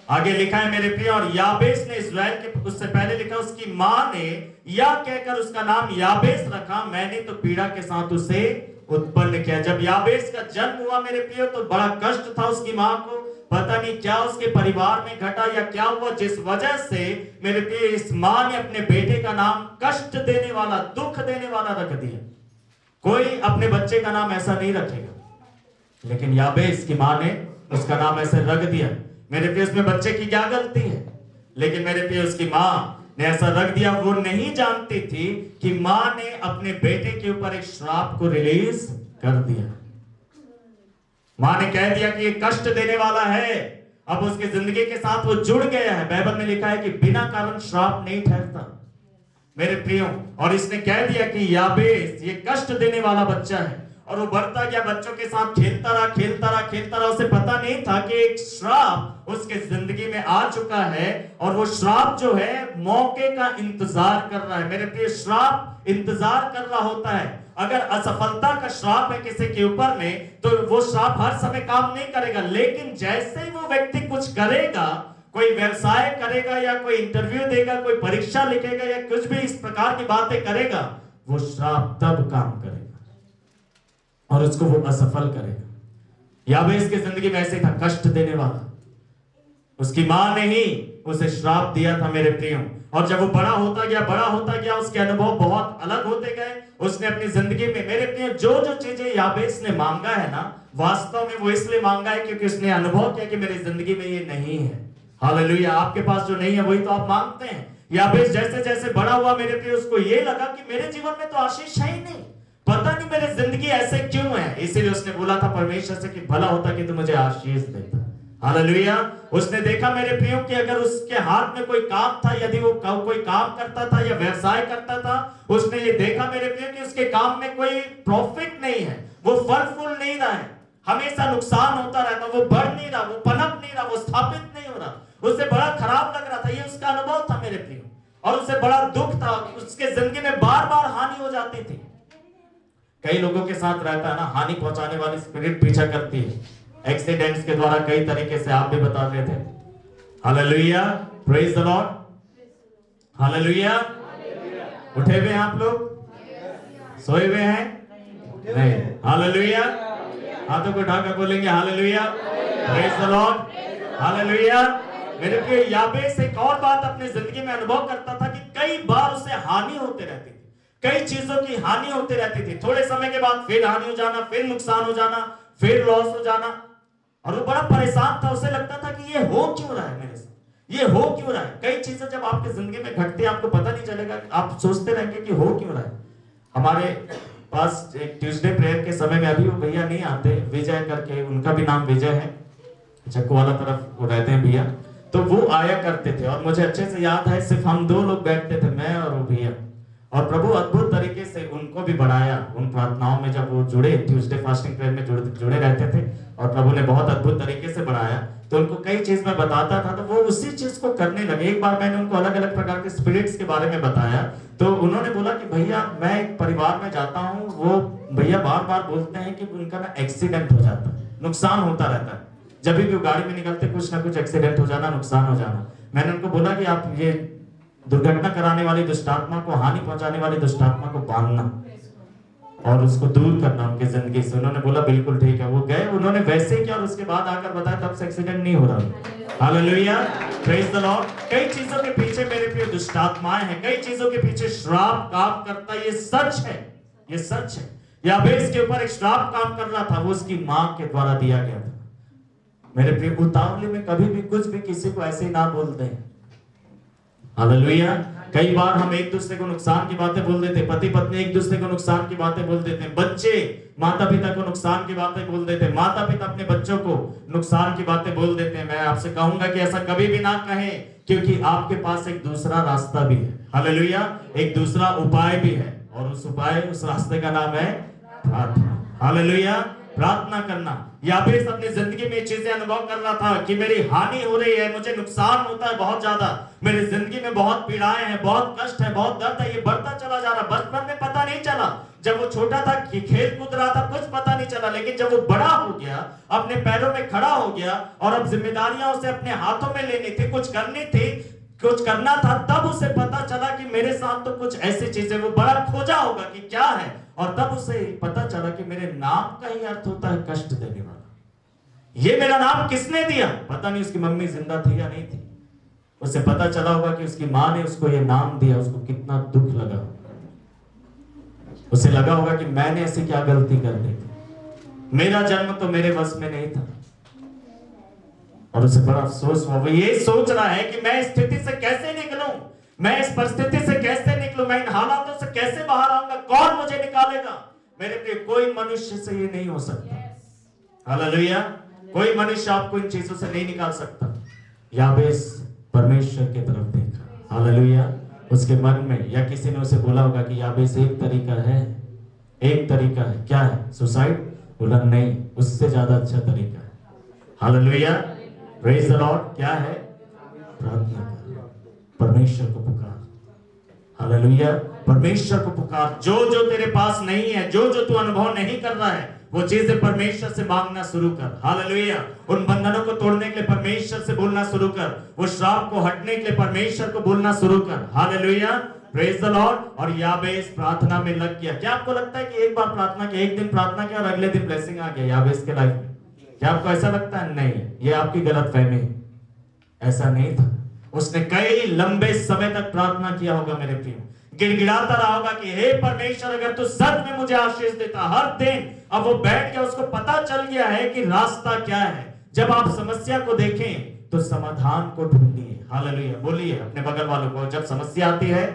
आगे लिखा है मेरे प्रिय, और याबेस ने इस्राएल के, उससे पहले लिखा उसकी मां ने या कहकर उसका नाम याबेस रखा, मैंने तो पीड़ा के साथ उसे उत्पन्न किया। जब याबेस का जन्म हुआ मेरे प्रिय तो बड़ा कष्ट था उसकी मां को। पता नहीं क्या उसके परिवार में घटा या क्या हुआ, जिस वजह से मेरे प्रिय इस मां ने अपने बेटे का नाम कष्ट देने वाला, दुख देने वाला रख दिया। कोई अपने बच्चे का नाम ऐसा नहीं रखेगा, लेकिन याबेस की मां ने उसका नाम ऐसे रख दिया। मेरे प्रिय उसमें बच्चे की क्या गलती है, लेकिन मेरे प्रिय उसकी मां ने ऐसा रख दिया। वो नहीं जानती थी कि मां ने अपने बेटे के ऊपर एक श्राप को रिलीज कर दिया। मां ने कह दिया कि ये कष्ट देने वाला है। अब उसकी जिंदगी के साथ वो जुड़ गया है। बाइबल में लिखा है कि बिना कारण श्राप नहीं ठहरता मेरे प्रियो। और इसने कह दिया कि याबेस ये कष्ट देने वाला बच्चा है, और वो बढ़ता गया, बच्चों के साथ खेलता रहा, खेलता रहा, खेलता रहा। उसे पता नहीं था कि एक श्राप उसके जिंदगी में आ चुका है, और वो श्राप जो है मौके का इंतजार कर रहा है मेरे प्रिय। श्राप इंतजार कर रहा होता है। अगर असफलता का श्राप है किसी के ऊपर में तो वो श्राप हर समय काम नहीं करेगा, लेकिन जैसे ही वो व्यक्ति कुछ करेगा, कोई व्यवसाय करेगा या कोई इंटरव्यू देगा, कोई परीक्षा लिखेगा या कुछ भी इस प्रकार की बातें करेगा, वो श्राप तब काम करेगा और उसको वो असफल करेगा। याबेस की जिंदगी में ऐसे था, कष्ट देने वाला। उसकी मां ने ही उसे श्राप दिया था मेरे प्रियो। और जब वो बड़ा होता गया, उसके अनुभव बहुत अलग होते गए। उसने अपनी जिंदगी में मेरे प्रियो जो जो चीजें याबेस ने मांगा है ना, वास्तव में वो इसलिए मांगा है क्योंकि उसने अनुभव किया कि मेरी जिंदगी में ये नहीं है। हालेलुया। आपके पास जो नहीं है वही तो आप मांगते हैं। याबेस जैसे जैसे बड़ा हुआ मेरे प्रियो, उसको ये लगा कि मेरे जीवन में तो आशीष है ही नहीं, पता नहीं मेरी जिंदगी ऐसे क्यों है। इसीलिए उसने बोला था परमेश्वर से कि भला होता कि तू मुझे आशीष देता। हालेलुया। उसने देखा मेरे प्रियो कि अगर उसके हाथ में कोई काम था, यदि वो कोई काम करता था या व्यवसाय करता था, उसने ये देखा मेरे प्रियो कि उसके काम में कोई प्रॉफिट नहीं है, वो फल फूल नहीं रहा है, हमेशा नुकसान होता रहता, वो बढ़ नहीं रहा, वो पनप नहीं रहा, वो स्थापित नहीं हो रहा। उससे बड़ा खराब लग रहा था, ये उसका अनुभव था मेरे प्रियो। और उसे बड़ा दुख था, उसके जिंदगी में बार बार हानि हो जाती थी। कई लोगों के साथ रहता है ना, हानि पहुंचाने वाली स्पिरिट पीछा करती है, एक्सीडेंट्स के द्वारा कई तरीके से, आप भी बता रहे थे। Hallelujah, praise the Lord, hallelujah. उठे हुए हैं आप लोग, सोए हुए हैं नहीं? हालेलुया, हाथों को उठाकर बोलेंगे hallelujah, praise the Lord, hallelujah. मेरे प्रिय, याबेस एक और बात अपनी जिंदगी में अनुभव करता था कि कई बार उसे हानि होते रहती थी, कई चीजों की हानि होती रहती थी। थोड़े समय के बाद फिर हानि हो जाना, फिर नुकसान हो जाना, फिर लॉस हो जाना, और वो बड़ा परेशान था। उसे लगता था कि ये हो क्यों रहा है मेरे साथ, ये हो क्यों रहा है। कई चीजें जब आपकी जिंदगी में घटती है आपको पता नहीं चलेगा, आप सोचते रहेंगे कि हो क्यों रहा है। हमारे पास एक ट्यूसडे प्रेयर के समय में, अभी वो भैया नहीं आते, विजय करके, उनका भी नाम विजय है, चक्कू वाला तरफ वो रहते हैं भैया, तो वो आया करते थे। और मुझे अच्छे से याद है, सिर्फ हम दो लोग बैठते थे, मैं और वो भैया। और प्रभु अद्भुत तरीके से उनको भी बढ़ाया उन प्रार्थनाओं में। जब वो जुड़े, ट्यूसडे फास्टिंग प्रेयर में जुड़े रहते थे, और प्रभु ने बहुत अद्भुत तरीके से बढ़ाया। तो उनको कई चीज में बताता था, तो वो उसी चीज को करने लगे। एक बार मैंने उनको अलग अलग प्रकार के स्पिरिट्स के बारे में बताया, तो उन्होंने बोला कि भैया मैं एक परिवार में जाता हूँ, वो भैया बार बार बोलते हैं कि उनका ना एक्सीडेंट हो जाता है, नुकसान होता रहता है। जब भी वो गाड़ी में निकलते कुछ ना कुछ एक्सीडेंट हो जाना, नुकसान हो जाना। मैंने उनको बोला कि आप ये दुर्घटना कराने वाली दुष्टात्मा को, हानि पहुंचाने वाली दुष्टात्मा को बांधना और उसको दूर करना उनकी जिंदगी से। उन्होंने बोला बिल्कुल ठीक है। वो गए, उन्होंने वैसे किया, और उसके बाद आकर बताया तब से एक्सीडेंट नहीं हो रहा। Hallelujah, praise the Lord. कई चीजों के पीछे मेरे प्रिय दुष्टात्माएं हैं, कई चीजों के पीछे श्राप काम करता है, ये सच है, ये सच है। याबेस के ऊपर एक श्राप काम कर रहा था, वो उसकी मां के द्वारा दिया गया था। मेरे प्रिय, उतावले में कभी भी कुछ भी किसी को ऐसे ही ना बोलते हैं। हालेलुया। कई बार हम एक दूसरे को नुकसान की बातें बोल देते, पति पत्नी एक दूसरे को नुकसान की बातें बोल देते हैं, बच्चे माता पिता को नुकसान की बातें बोल देते हैं, माता पिता अपने बच्चों को नुकसान की बातें बोल देते हैं। मैं आपसे कहूंगा कि ऐसा कभी भी ना कहें, क्योंकि आपके पास एक दूसरा रास्ता भी है। हालेलुया, एक दूसरा उपाय भी है, और उस उपाय, उस रास्ते का नाम है प्रार्थना। हालेलुया, प्रार्थना करना। याबेस अपनी जिंदगी में चीजें अनुभव कर रहा था कि मेरी हानि हो रही है, मुझे नुकसान होता है बहुत ज्यादा, मेरी जिंदगी में बहुत पीड़ाएं हैं, बहुत कष्ट है, बहुत दर्द है, ये बढ़ता चला जा रहा। बचपन में पता नहीं चला, जब वो छोटा था कि खेल कूद रहा था, कुछ पता नहीं चला, लेकिन जब वो बड़ा हो गया, अपने पैरों में खड़ा हो गया, और अब जिम्मेदारियां उसे अपने हाथों में लेनी थी, कुछ करनी थी, कुछ करना था, तब उसे पता चला कि मेरे साथ तो कुछ ऐसी चीजें, वो बड़ा खोजा होगा कि क्या है, और तब उसे पता चला कि मेरे नाम का ही अर्थ होता है कष्ट देने वाला। ये मेरा नाम किसने दिया? पता नहीं उसकी मम्मी जिंदा थी या नहीं थी। उसे पता चला होगा कि उसकी मां ने उसको ये नाम दिया, उसको कितना दुख लगा। उसे लगा होगा कि मैंने ऐसी क्या गलती कर दी, मेरा जन्म तो मेरे वश में नहीं था। और उसे बड़ा अफसोस हुआ। वो ये सोच रहा है कि मैं इस स्थिति से कैसे निकलूं, मैं इस परिस्थिति से कैसे निकलूं, मैं इन हालातों से कैसे बाहर आऊंगा, कौन मुझे निकालेगा? मेरे प्रिय, कोई मनुष्य से ये नहीं हो सकता। हालेलुया, कोई मनुष्य आपको इन चीजों से नहीं निकाल सकता। याबेस परमेश्वर की तरफ देखा। हालेलुया, उसके मन में, या किसी ने उसे बोला होगा कि याबेस एक तरीका है, एक तरीका है, क्या है? सुसाइड? बोला नहीं, उससे ज्यादा अच्छा तरीका है। Hallelujah, praise the Lord. क्या है? प्रार्थना कर, परमेश्वर को पुकार। हालेलुया, परमेश्वर को पुकार। जो जो तेरे पास नहीं है, जो जो तू अनुभव नहीं कर रहा है, वो चीजें परमेश्वर से मांगना शुरू कर। हालेलुया, उन बंधनों को तोड़ने के लिए परमेश्वर से बोलना शुरू कर, वो श्राप को हटने के लिए परमेश्वर को बोलना शुरू कर। Hallelujah, praise the Lord. और याबेस प्रार्थना में लग गया। क्या आपको लगता है कि एक बार प्रार्थना किया, एक दिन प्रार्थना किया और अगले दिन ब्लेसिंग आ गया याबेस के लाइफ में? क्या आपको ऐसा लगता है? नहीं, ये आपकी गलतफहमी। ऐसा नहीं था। उसने कई लंबे समय तक प्रार्थना किया होगा मेरे प्रिय, गिड़गिड़ाता रहा होगा कि हे परमेश्वर, अगर तू सच में मुझे आशीष देता, हर दिन। अब वो बैठ गया, उसको पता चल गया है कि रास्ता क्या है। जब आप समस्या को देखें तो समाधान को ढूंढिए। हालेलुया, बोलिए अपने बगल वालों को, जब समस्या आती है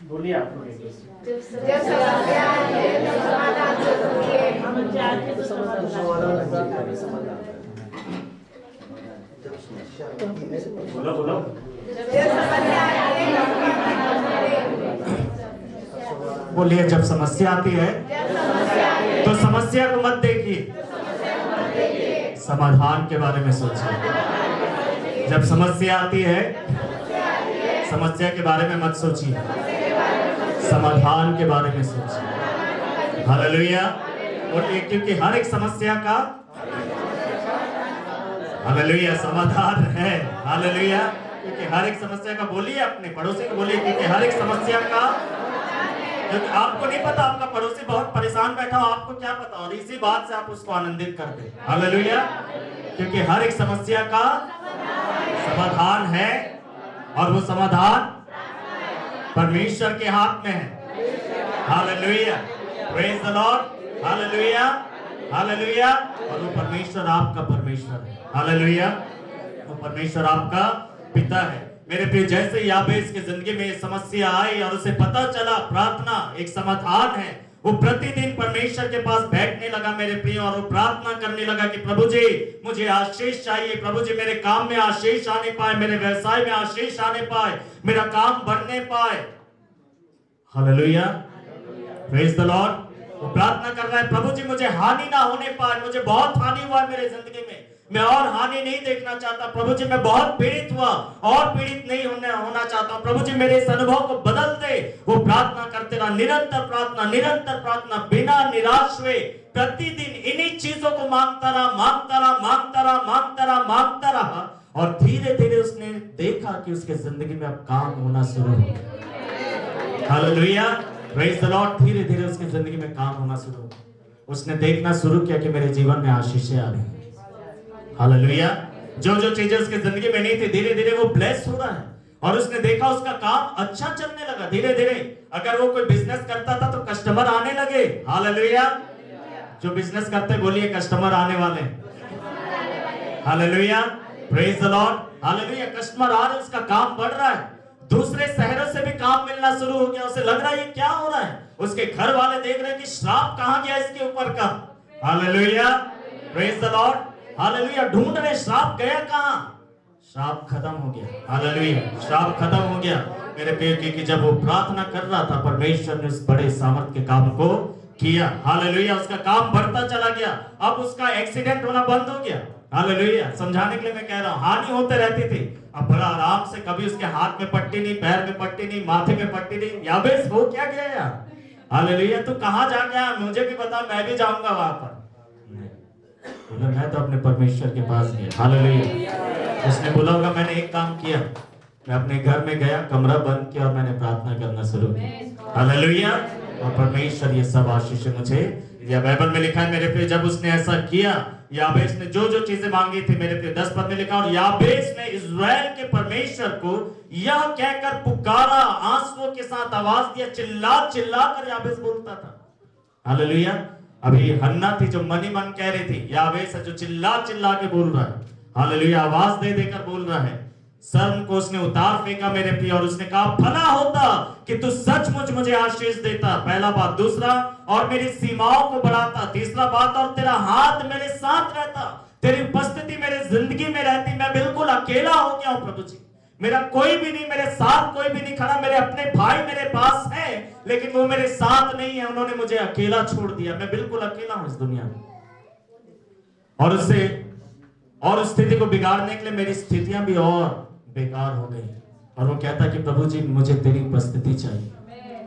बोलिए आप लोग। बोलो बोलो। बोलिए जब समस्या आती है तो समस्या को मत देखिए, समाधान के बारे में सोचिए। जब समस्या आती है समस्या के बारे में मत सोचिए, समाधान के बारे में सोचिए। हालेलुया। बोलिए क्योंकि हर एक समस्या का हालेलुया समाधान है। हालेलुया। क्योंकि हर एक समस्या का, बोलिए अपने पड़ोसी को बोलिए, क्योंकि हर एक समस्या का, क्योंकि आपको नहीं पता आपका पड़ोसी बहुत परेशान बैठा हो, आपको क्या पता, और इसी बात से आप उसको आनंदित कर दे। हालेलुया। क्योंकि हर एक समस्या का समाधान है और वो समाधान परमेश्वर के हाथ में है। Hallelujah. Praise the Lord. Hallelujah. Hallelujah. और वो परमेश्वर आपका परमेश्वर है। हालेलुया। वो परमेश्वर आपका पिता है। मेरे प्रिय, जैसे याबेस की जिंदगी में समस्या आई और उसे पता चला प्रार्थना एक समाधान है, वो प्रतिदिन परमेश्वर के पास बैठने लगा मेरे प्रिय, और वो प्रार्थना करने लगा कि प्रभु जी मुझे आशीष चाहिए, प्रभु जी मेरे काम में आशीष आने पाए, मेरे व्यवसाय में आशीष आने पाए, मेरा काम बढ़ने पाए। हालेलुया। Praise the Lord. वो प्रार्थना कर रहा है, प्रभु जी मुझे हानि ना होने पाए, मुझे बहुत हानि हुआ मेरे जिंदगी में, मैं और हानि नहीं देखना चाहता। प्रभु जी मैं बहुत पीड़ित हुआ और पीड़ित नहीं होना चाहता हूं, प्रभु जी मेरे इस अनुभव को बदल दे। वो प्रार्थना करते रहा, निरंतर प्रार्थना, बिना निराश हुए प्रतिदिन इन्हीं चीजों को मांगता रहा, और धीरे धीरे उसने देखा कि उसके जिंदगी में अब काम होना शुरू हो गया। हालेलुया। Praise the Lord. धीरे धीरे उसकी जिंदगी में काम होना शुरू हो, उसने देखना शुरू किया कि मेरे जीवन में आशीषें आ रही हैं। हालेलुया। जो जो चीजें उसकी जिंदगी में नहीं थी, धीरे धीरे वो ब्लेस हो रहा है, और उसने देखा उसका काम अच्छा चलने लगा। धीरे धीरे अगर वो कोई बिजनेस करता था तो कस्टमर आने लगे। हालेलुया। जो बिजनेस करते बोलिए कस्टमर आने वाले। Hallelujah. Praise the Lord. Hallelujah. Customer आ रहे, उसका काम बढ़ रहा है, दूसरे शहरों से भी काम मिलना शुरू हो गया। उसे लग रहा है ये क्या हो रहा है, उसके घर वाले देख रहे हैं कि श्राप कहां गया इसके ऊपर का। Hallelujah. Praise the Lord. Hallelujah. ढूंढ रहे श्राप गया कहां, श्राप खत्म हो गया। हालेलुया। श्राप खत्म हो गया मेरे प्रिय, क्योंकि जब वो प्रार्थना कर रहा था परमेश्वर ने उस बड़े सामर्थ के काम को किया। हालेलुया। उसका काम बढ़ता चला गया, अब उसका एक्सीडेंट होना बंद हो गया। हालेलुया। समझाने के लिए मैं कह रहा हूं, हानि होते रहती थी, अब बड़ा आराम से, कभी उसके हाथ में पट्टी नहीं, पैर में पट्टी नहीं, माथे में पट्टी नहीं। याबेस हो क्या गया यार। हालेलुया। तू कहां जा गया, मुझे भी बता, मैं भी जाऊंगा वहां पर। बोला मैं तो अपने परमेश्वर के पास गया। हालेलुया। उसने बोला होगा मैंने एक काम किया, मैं अपने घर में गया, कमरा बंद किया और मैंने प्रार्थना करना शुरू किया। हालेलुया। और परमेश्वर ये सब आशीष मुझे, या बाइबल में लिखा है मेरे प्रिय, जब उसने ऐसा किया, याबेस ने जो जो चीजें मांगी थी मेरे प्रिय, 10 पद में लिखा, और याबेस ने इस्राएल के परमेश्वर को यह कहकर पुकारा, आंसुओं के साथ आवाज दिया, चिल्ला चिल्ला कर याबेस बोलता था। हालेलुया। अभी हन्ना थी जो मनी मन कह रही थी, याबेस है जो चिल्ला चिल्ला के बोल रहा है। हालेलुया। आवाज दे देकर बोल रहा है। शर्म को उसने उतार फेंका मेरे प्रिय, और उसने कहा भला होता कि तू सचमुच मुझे आशीष देता, पहला बात। दूसरा, और मेरी सीमाओं को बढ़ाता। तीसरा बात, और तेरा हाथ मेरे साथ रहता, तेरी उपस्थिति मेरे जिंदगी में रहती। मैं बिल्कुल अकेला हो गया हूं प्रभु जी, मेरा कोई भी नहीं, मेरे साथ कोई भी नहीं खड़ा। मेरे अपने भाई मेरे पास है, लेकिन वो मेरे साथ नहीं है, उन्होंने मुझे अकेला छोड़ दिया, मैं बिल्कुल अकेला हूं इस दुनिया में। और उससे और उस स्थिति को बिगाड़ने के लिए मेरी स्थितियां भी और बेकार हो गई, और वो कहता कि प्रभु जी मुझे तेरी उपस्थिति चाहिए।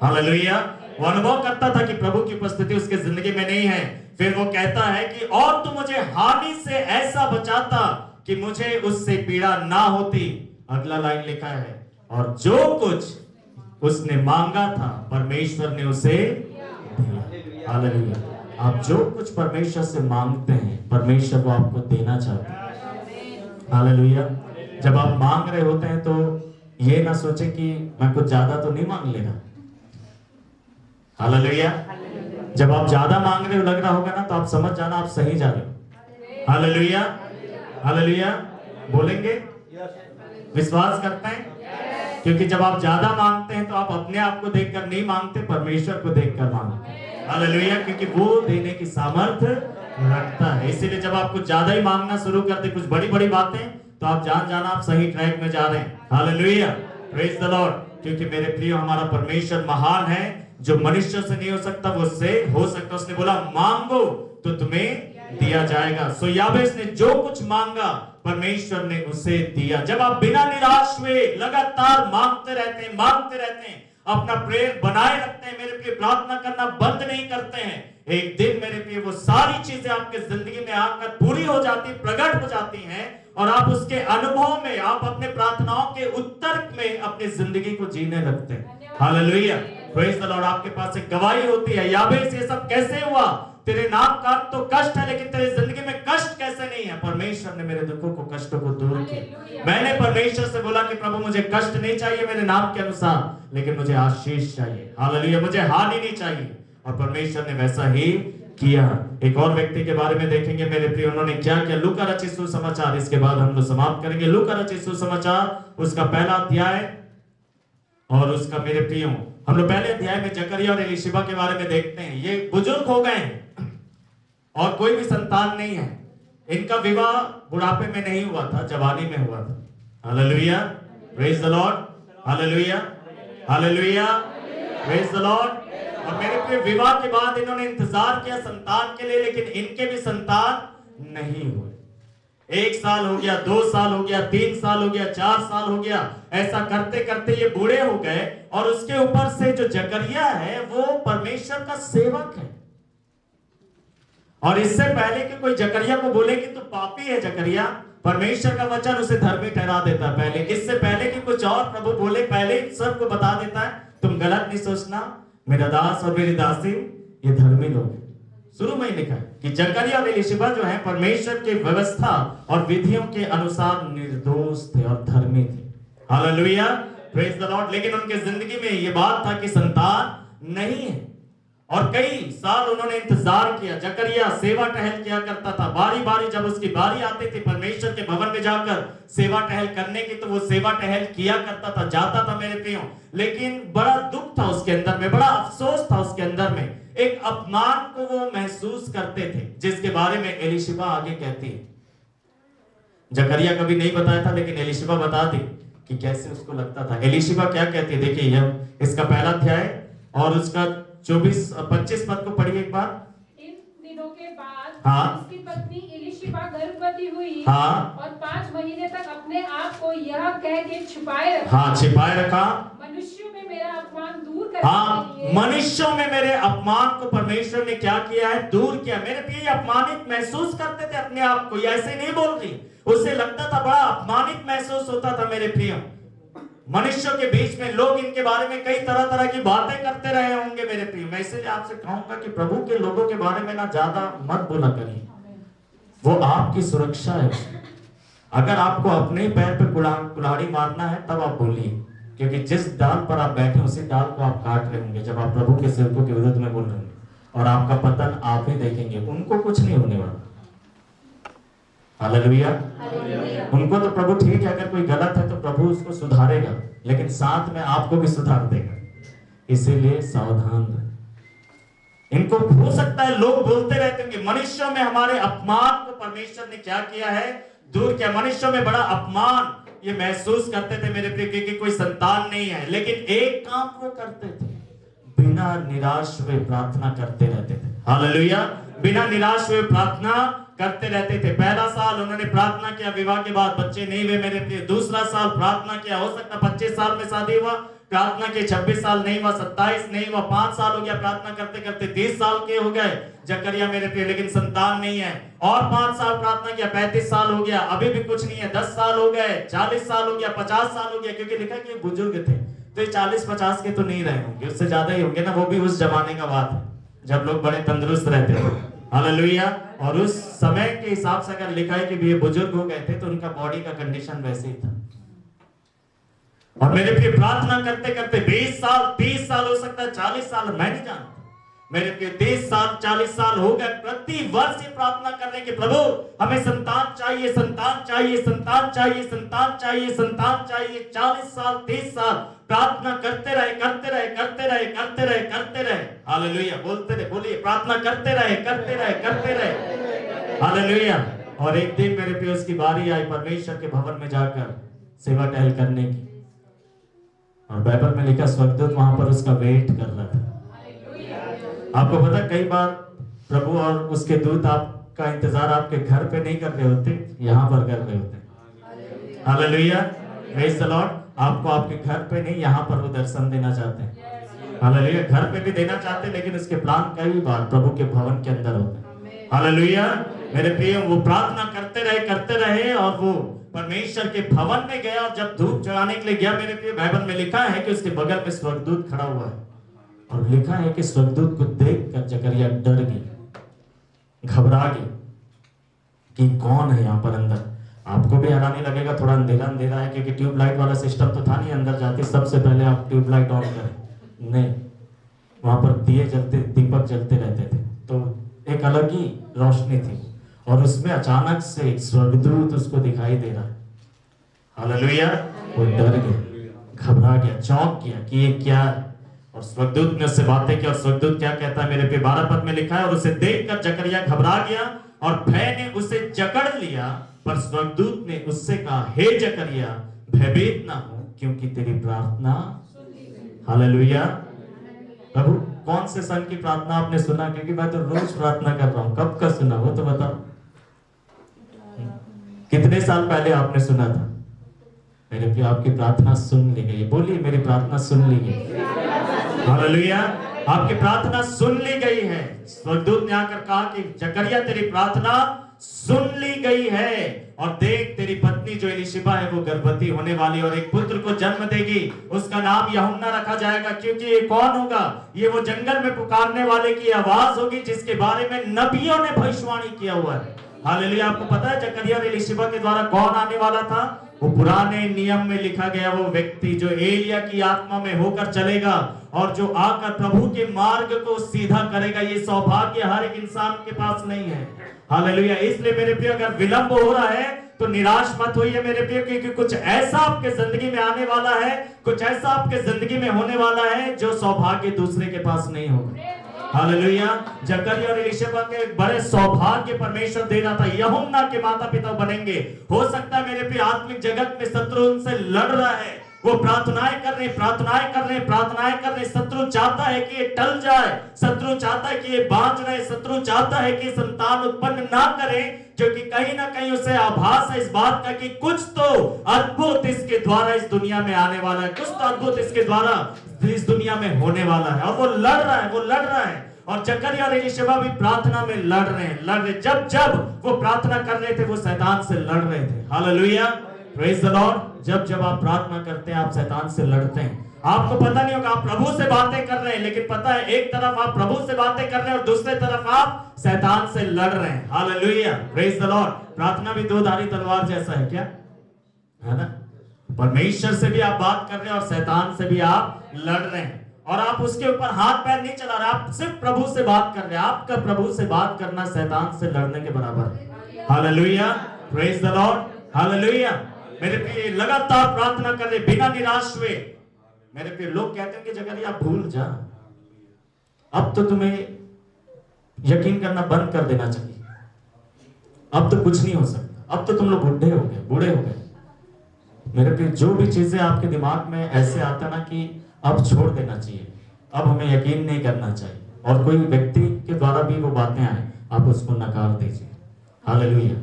हालेलुया। वो अनुभव करता था कि प्रभु की उपस्थिति उसके जिंदगी में नहीं है। फिर वो कहता है कि और तू मुझे हानि से ऐसा बचाता कि मुझे उससे पीड़ा ना होती। अगला लाइन लिखा है, और जो कुछ उसने मांगा था परमेश्वर ने उसे दिया। हालेलुया। आप जो कुछ परमेश्वर से मांगते हैं परमेश्वर वो आपको देना चाहते हैं। हालेलुया। जब आप मांग रहे होते हैं तो ये ना सोचे कि मैं कुछ ज्यादा तो नहीं मांग ले रहा। हालेलुया। जब आप ज्यादा मांग रहे हो लग रहा होगा ना, तो आप समझ जाना आप सही जा रहे हो। हालेलुया। हालेलुया। बोलेंगे, विश्वास करते हैं? क्योंकि जब आप ज्यादा मांगते हैं तो आप अपने आप को देखकर नहीं मांगते, परमेश्वर को देखकर मांगते हैं। हालेलुया। क्योंकि वो देने की सामर्थ रखता है। इसीलिए जब आप कुछ ज्यादा ही मांगना शुरू करते, कुछ बड़ी बड़ी बातें, तो आप जान जाना आप सही ट्रैक में जा रहे हैं। हालेलुया। Praise the Lord. क्योंकि मेरे प्रिय हमारा परमेश्वर महान है, जो मनुष्य से नहीं हो सकता वो उससे हो सकता। उसने बोला मांगो तो तुम्हें दिया जाएगा। सो याबेस ने जो कुछ मांगा परमेश्वर ने उसे दिया। जब आप बिना निराश हुए लगातार मांगते रहते हैं, अपना प्रेयर बनाए रखते हैं, मेरे प्रिय प्रार्थना करना बंद नहीं करते हैं, एक दिन मेरे प्रिय वो सारी चीजें आपके जिंदगी में आकर पूरी हो जाती, प्रकट हो जाती हैं, और आप उसके अनुभव में, आप अपने प्रार्थनाओं के उत्तर में अपनी जिंदगी को जीने लगते हैं। Hallelujah, praise the Lord. आपके पास एक गवाही होती है, याबेस ये सब कैसे हुआ? तेरे नाम का तो कष्ट है, लेकिन तेरे जिंदगी में कष्ट कैसे नहीं है? परमेश्वर ने मेरे दुखों को, कष्टों को दूर किया। मैंने परमेश्वर से बोला कि प्रभु मुझे कष्ट नहीं चाहिए मेरे नाम के अनुसार, लेकिन मुझे आशीष चाहिए। हालेलुया, मुझे हानि नहीं चाहिए। और परमेश्वर ने वैसा ही किया। एक और व्यक्ति के बारे में देखेंगे मेरे प्रिय, उन्होंने क्या किया। लूका रचित सुसमाचार, इसके बाद हम लोग समाप्त करेंगे। लूका रचित सुसमाचार उसका पहला अध्याय, और उसका मेरे प्रियो हम लोग पहले अध्याय में जकरिया और एलीशिबा के बारे में देखते हैं। ये बुजुर्ग हो गए हैं और कोई भी संतान नहीं है। इनका विवाह बुढ़ापे में नहीं हुआ था, जवानी में हुआ था। Hallelujah, praise the Lord, hallelujah, hallelujah, praise the Lord. और मेरे प्रिय विवाह के बाद इन्होंने इंतजार किया संतान के लिए, लेकिन इनके भी संतान नहीं हुए। 1 साल हो गया, 2 साल हो गया, 3 साल हो गया, 4 साल हो गया। ऐसा करते करते ये बूढ़े हो गए। और उसके ऊपर से जो जकरिया है वो परमेश्वर का सेवक है। और इससे पहले कि कोई जकरिया को बोले कि तू पापी है जकरिया, परमेश्वर का वचन उसे धर्मी ठहरा देता है। पहले, इससे पहले कि कुछ और प्रभु बोले, पहले सबको बता देता है तुम गलत नहीं सोचना, मेरा दास और मेरी दासी ये धर्मी लोग हैं। शुरू में ही लिखा है कि जकरिया और एलीशिबा जो है परमेश्वर की व्यवस्था और विधियों के अनुसार निर्दोष थे और धर्मी थे। Hallelujah, praise the Lord. लेकिन उनके जिंदगी में ये बात था कि संतान नहीं है। और कई साल उन्होंने इंतजार किया। जकरिया सेवा टहल किया करता था। बारी बारी जब उसकी बारी आती थी परमेश्वर के भवन में जाकर सेवा टहल करने की, तो वो सेवा टहल किया करता था, जाता था मेरे प्रियो। लेकिन बड़ा दुख था उसके अंदर में, बड़ा अफसोस था उसके अंदर में। एक अपमान को वो महसूस करते थे, जिसके बारे में एलीशिबा आगे कहती है। जकरिया कभी नहीं बताया था, लेकिन एलीशिबा बता दी कि कैसे उसको लगता था। एलीशिबा क्या कहती है, देखिए यह इसका पहला अध्याय और उसका 24-25 पद को पढ़िए एक बार। इन दिनों के बाद हाँ, उसकी पत्नी एलीशिबा गर्भवती हुई। हाँ, और 5 महीने तक अपने आप को यह कह के छिपाए रखा। हाँ, छिपाए रखा। मनुष्यों में मेरा अपमान दूर करने हाँ, के लिए। मनुष्यों में मेरे अपमान को परमेश्वर ने क्या किया है, दूर किया। मेरे प्रिय अपमानित महसूस करते थे अपने आप को। ऐसे नहीं बोल रही, उसे लगता था, बड़ा अपमानित महसूस होता था मेरे प्रिय। मनुष्यों के बीच में लोग इनके बारे में कई तरह तरह की बातें करते रहे होंगे मेरे प्रिय। मैं इसलिए आपसे कहूंगा कि प्रभु के लोगों के बारे में ना ज्यादा मत बोला करिए, वो आपकी सुरक्षा है। अगर आपको अपने पैर पे कुल्हाड़ी मारना है तब आप बोलिए, क्योंकि जिस डाल पर आप बैठे उसी डाल को आप काट रहे होंगे जब आप प्रभु के सेवकों के विरुद्ध में बोल रहे होंगे, और आपका पतन आप ही देखेंगे। उनको कुछ नहीं होने वाला। हालेलुया, उनको तो प्रभु ठीक है, अगर कोई गलत है तो प्रभु उसको सुधारेगा, लेकिन साथ में आपको भी सुधार देगा। इसीलिए सावधान रहे। इनको हो सकता है लोग बोलते रहते हैं, मनुष्यों में हमारे अपमान को परमेश्वर ने क्या किया है, दूर किया। मनुष्यों में बड़ा अपमान ये महसूस करते थे मेरे प्रिय, क्योंकि कोई संतान नहीं है। लेकिन एक काम वो करते थे, बिना निराश हुए प्रार्थना करते रहते थे। हालेलुया, बिना निराश हुए प्रार्थना करते रहते थे। पहला साल उन्होंने प्रार्थना किया, विवाह के बाद बच्चे नहीं हुए मेरे प्रिय। दूसरा साल प्रार्थना किया, हो सकता 25 साल में शादी हुआ, प्रार्थना के 26 साल नहीं हुआ, 27 नहीं हुआ, 5 साल हो गया प्रार्थना करते करते, 30 साल के हो गए जकरिया मेरे प्रिय, लेकिन संतान नहीं है। और 5 साल प्रार्थना किया, 35 साल हो गया, अभी भी कुछ नहीं है। 10 साल हो गए, 40 साल हो गया, 50 साल हो गया, क्योंकि लिखा कि बुजुर्ग थे, तो ये 40-50 के तो नहीं रहे होंगे, उससे ज्यादा ही होंगे ना। वो भी उस जमाने का बात है जब लोग बड़े तंदुरुस्त रहते थे। हालेलुया। और उस समय के हिसाब से अगर लिखा है कि ये बुजुर्ग हो गए थे, तो उनका बॉडी का कंडीशन वैसे ही था। और मेरे प्रिय प्रार्थना करते करते 20 साल, 30 साल, हो सकता है 40 साल, मैं नहीं जानता, मेरे प्रिय 30 साल 40 साल हो गए। प्रति वर्ष ये प्रार्थना कर रहे हैं कि प्रभु हमें संतान चाहिए, संतान चाहिए, संतान चाहिए, संतान चाहिए, संतान चाहिए। 40 साल 30 साल प्रार्थना करते रहे, करते रहे, करते रहे, करते रहे, करते रहे। हालेलुया, बोलते रहे, बोलिए, प्रार्थना करते रहे, करते रहे, करते रहे। हालेलुया। और एक दिन मेरे प्रिय उसकी बारी आई परमेश्वर के भवन में जाकर सेवा टहल करने की, और बाइबल में लिखा स्वर्गदूत वहां पर उसका वेट कर रहा था। आपको पता है, कई बार प्रभु और उसके दूत आपका इंतजार आपके घर पे नहीं कर रहे होते, यहाँ पर कर रहे होते। Hallelujah, praise the Lord. आपको आपके घर पे नहीं, यहाँ पर वो दर्शन देना चाहते हैं। हालेलुया, घर पे भी देना चाहते हैं, लेकिन उसके प्लान कई बार प्रभु के भवन के अंदर होते हैं। हालेलुया, मेरे प्रिय, वो प्रार्थना करते रहे और वो परमेश्वर के भवन में गया, और जब धूप चढ़ाने के लिए गया, मेरे प्रिय, बाइबल में लिखा है कि उसके बगल में स्वर्गदूत खड़ा हुआ है, और लिखा है कि स्वर्गदूत को देखकर जकरिया डर गया, घबरा गया कि कौन है यहाँ पर अंदर। आपको भी हैरानी लगेगा, थोड़ा अंधेरा अंधेरा है, क्योंकि ट्यूबलाइट वाला सिस्टम तो था नहीं, अंदर जाते सबसे पहले आप ट्यूबलाइट ऑन करें, नहीं, वहां पर दिए जलते, दीपक जलते रहते थे, तो एक अलग ही रोशनी थी, और उसमें अचानक से एक स्वर्गदूत उसको दिखाई दे रहा है। हालेलुया, वो डर गया, घबरा गया, चौंक गया कि ये क्या है, और स्वर्गदूत ने उससे बातें की, और स्वर्गदूत क्या कहता है, मेरे पे 12 पद में लिखा है, और उसे देखकर जकरिया घबरा गया और भय ने उसे जकड़ लिया, पर स्वर्गदूत ने उससे कहा, हे जकरिया, भयभीत ना हो, क्योंकि तेरी प्रार्थना। हालेलुया, प्रभु कौन से सन की प्रार्थना आपने सुना? क्योंकि मैं तो रोज प्रार्थना कर रहा हूं, कब का सुना वो तो बताओ। कितने साल पहले आपने सुना था? मेरे प्रिय, आपकी प्रार्थना सुन ली गई। बोलिए, मेरी प्रार्थना सुन ली गई। हालेलुया, आपकी प्रार्थना सुन ली गई है। स्वर्गदूत ने आकर कहा कि जकरिया, तेरी प्रार्थना सुन ली गई है, और देख, तेरी पत्नी जो एलीशिबा है वो गर्भवती होने वाली, और एक पुत्र को जन्म देगी, उसका नाम यूहन्ना रखा जाएगा। क्योंकि ये कौन होगा? ये वो जंगल में पुकारने वाले की आवाज होगी, जिसके बारे में नबियों ने भविष्यवाणी किया हुआ है। हालेलुया, आपको पता है जकरिया और एलीशिबा के द्वारा कौन आने वाला था? वो पुराने नियम में लिखा गया वो व्यक्ति जो एलिया की आत्मा में होकर चलेगा, और जो आकर प्रभु के मार्ग को सीधा करेगा। ये सौभाग्य हर एक इंसान के पास नहीं है। हालेलुया, इसलिए मेरे प्रिय, अगर विलंब हो रहा है तो निराश मत होइए मेरे प्रिय, क्योंकि कुछ ऐसा आपके जिंदगी में आने वाला है, कुछ ऐसा आपके जिंदगी में होने वाला है जो सौभाग्य दूसरे के पास नहीं होगा। हालेलुया, जकरिया और एलीशिबा के बड़े सौभाग्य परमेश्वर दे रहा था। यूहन्ना के माता पिता बनेंगे। हो सकता है मेरे प्रिय, आत्मिक जगत में शत्रु उनसे लड़ रहा है, वो प्रार्थनाएं कर रहे। शत्रु चाहता है कि ये टल जाए, शत्रु चाहता है कि ये बांझ रहे, शत्रु चाहता है कि संतान उत्पन्न ना करे, क्योंकि कहीं ना कहीं उसे आभास है इस बात का कि कुछ तो अद्भुत इसके द्वारा इस दुनिया में आने वाला है, कुछ तो अद्भुत इसके द्वारा इस दुनिया में होने वाला है, और वो लड़ रहा है। और जकरिया और एलीशिबा भी प्रार्थना में लड़ रहे। जब वो प्रार्थना कर रहे थे, वो शैतान से लड़ रहे थे। Hallelujah, praise the Lord. जब आप प्रार्थना करते हैं, आप शैतान से लड़ते हैं। आपको पता नहीं होगा, आप प्रभु से बातें कर रहे हैं, लेकिन पता है एक तरफ आप प्रभु से बातें कर रहे हैं और दूसरे तरफ आप शैतान से लड़ रहे हैं। Hallelujah, praise the Lord. प्रार्थना भी दो-धारी तलवार जैसा है, क्या है ना? परमेश्वर से भी आप बात कर रहे हैं और शैतान से भी आप लड़ रहे हैं, और आप उसके ऊपर हाथ पैर नहीं चला रहे, आप सिर्फ प्रभु से बात कर रहे हैं। आपका प्रभु से बात करना शैतान से लड़ने के बराबर है। Hallelujah, praise the Lord. Hallelujah, मेरे प्रिय, लगातार प्रार्थना कर रहे, बिना निराश हुए। मेरे प्रिय, लोग कहते हैं कि जकरिया आप भूल जा, अब तो तुम्हें यकीन करना बंद कर देना चाहिए, अब तो कुछ नहीं हो सकता, अब तो तुम लोग बूढ़े हो गए। मेरे प्रिय, जो भी चीजें आपके दिमाग में ऐसे आता ना कि अब छोड़ देना चाहिए, अब हमें यकीन नहीं करना चाहिए, और कोई व्यक्ति के द्वारा भी वो बातें आए, आप उसको नकार दीजिए। हालेलुया,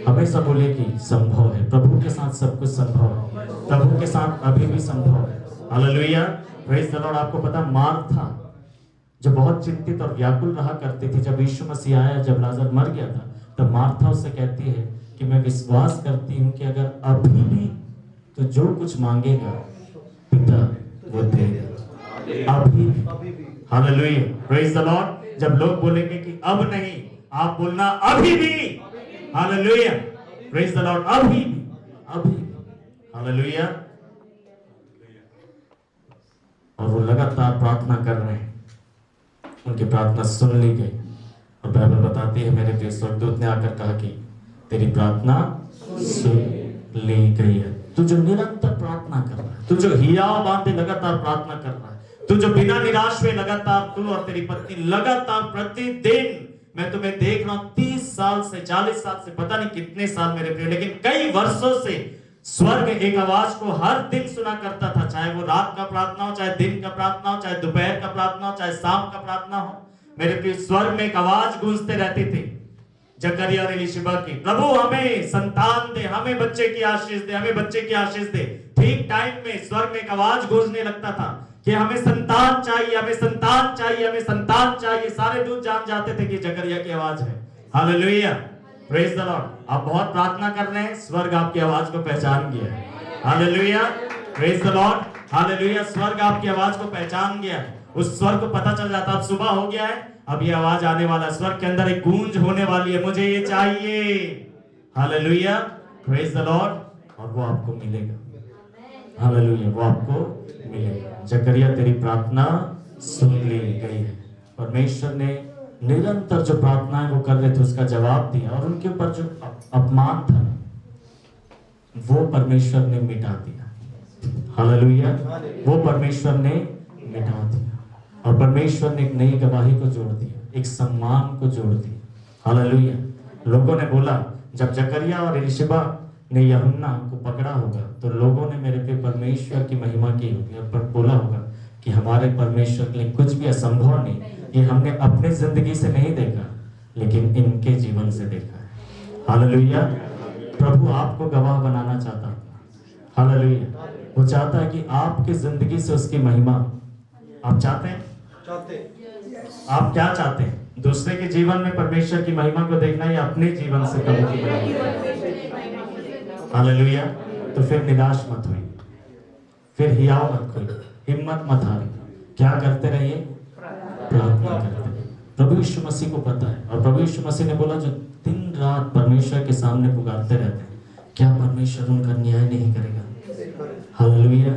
हमेशा बोलिए कि संभव है, प्रभु के साथ सब कुछ संभव है, प्रभु के साथ अभी भी संभव है। Hallelujah, praise the Lord. आपको पता, मार्था जो बहुत चिंतित और व्याकुल रहा करती थी, जब यीशु मसीह आया, जब लाजर मर गया था, तब मार्था उससे कहती है कि मैं विश्वास करती हूँ कि अगर अभी भी तो जो कुछ मांगेगा पिता वो देगा, अभी भी। Hallelujah, praise the Lord. जब लोग बोलेंगे कि अब नहीं, आप बोलना अभी भी। हालेलुया, प्रेज द लॉर्ड, अभी भी। हालेलुया, और वो लगातार प्रार्थना कर रहे हैं, उनकी प्रार्थना सुन ली गई, और बाइबल बताती है मेरे प्रिय, स्वर्गदूत ने आकर कहा कि तेरी प्रार्थना सुन ली गई है। तू जो निरंतर प्रार्थना कर रहा है, तू जो हियाव बांधे लगातार प्रार्थना कर रहा है, तू जो बिना निराश हुए लगातार, तू और तेरी पत्नी लगातार प्रतिदिन, मैं तुम्हें देख रहा हूं 30 साल से, 40 साल से, पता नहीं कितने साल मेरे प्रिय, लेकिन कई वर्षों से स्वर्ग एक आवाज को हर दिन सुना करता था, चाहे वो रात का प्रार्थना हो, चाहे दिन का प्रार्थना हो, चाहे दोपहर का प्रार्थना हो, चाहे शाम का प्रार्थना हो। मेरे प्रिय, स्वर्ग में एक आवाज गूंजते रहती थी जकरिया और एलीशिबा की, प्रभु हमें संतान दे, हमें बच्चे की आशीष दे, हमें बच्चे की आशीष दे। ठीक टाइम में स्वर्ग में एक आवाज गूंजने लगता था कि हमें संतान चाहिए, हमें संतान चाहिए, हमें संतान चाहिए। सारे दूत जान जाते थे कि जकरिया की आवाज है। Hallelujah, praise the Lord. आप बहुत प्रार्थना कर रहे हैं, स्वर्ग आपकी आवाज को पहचान गया है। Hallelujah, praise the Lord, hallelujah. स्वर्ग आपकी आवाज को पहचान गया है। उस स्वर्ग को पता चल जाता, अब सुबह हो गया है, अब ये आवाज आने वाला, स्वर्ग के अंदर एक गूंज होने वाली है, मुझे ये चाहिए। Hallelujah, praise the Lord. और वो आपको मिलेगा। हालेलुया, वो आपको मिलेगा। जकरिया, तेरी प्रार्थना सुन ली गई है। परमेश्वर ने निरंतर जो प्रार्थनाएं वो कर रहे थे उसका जवाब दिया, और उनके ऊपर जो अपमान था वो परमेश्वर ने मिटा दिया। हालेलुया, वो परमेश्वर ने मिटा दिया, और परमेश्वर ने एक नई गवाही को जोड़ दिया, एक सम्मान को जोड़ दिया। हालेलुया। लोगों ने बोला, जब जकरिया और एलीशिबा ने यूहन्ना को पकड़ा होगा तो लोगों ने मेरे पे परमेश्वर की महिमा की होगी, और पर बोला होगा कि हमारे परमेश्वर के लिए कुछ भी असंभव नहीं। ये हमने अपने जिंदगी से नहीं देखा, लेकिन इनके जीवन से देखा है। हालेलुया। प्रभु आपको गवाह बनाना चाहता है। हालेलुया। वो चाहता है कि आपकी जिंदगी से उसकी महिमा, आप चाहते हैं? आप क्या चाहते हैं? दूसरे के जीवन में परमेश्वर की महिमा को देखना या अपने जीवन से प्रभु की महिमा? हालेलुया। तो फिर निराश मत होइए, फिर हियाव मत खोइए, हिम्मत मत हारिए। क्या करते रहिए? प्रार्थना करते रहिए। प्रभु यीशु मसीह को पता है, और प्रभु यीशु मसीह ने बोला, जो दिन रात परमेश्वर के सामने पुकारते रहते हैं, क्या परमेश्वर उनका न्याय नहीं करेगा? हालेलुया।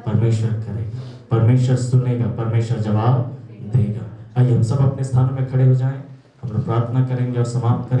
परमेश्वर करेगा, परमेश्वर सुनेगा, परमेश्वर जवाब देगा। आइए हम सब अपने स्थानों में खड़े हो जाएं, हम लोग प्रार्थना करेंगे और समाप्त करेंगे।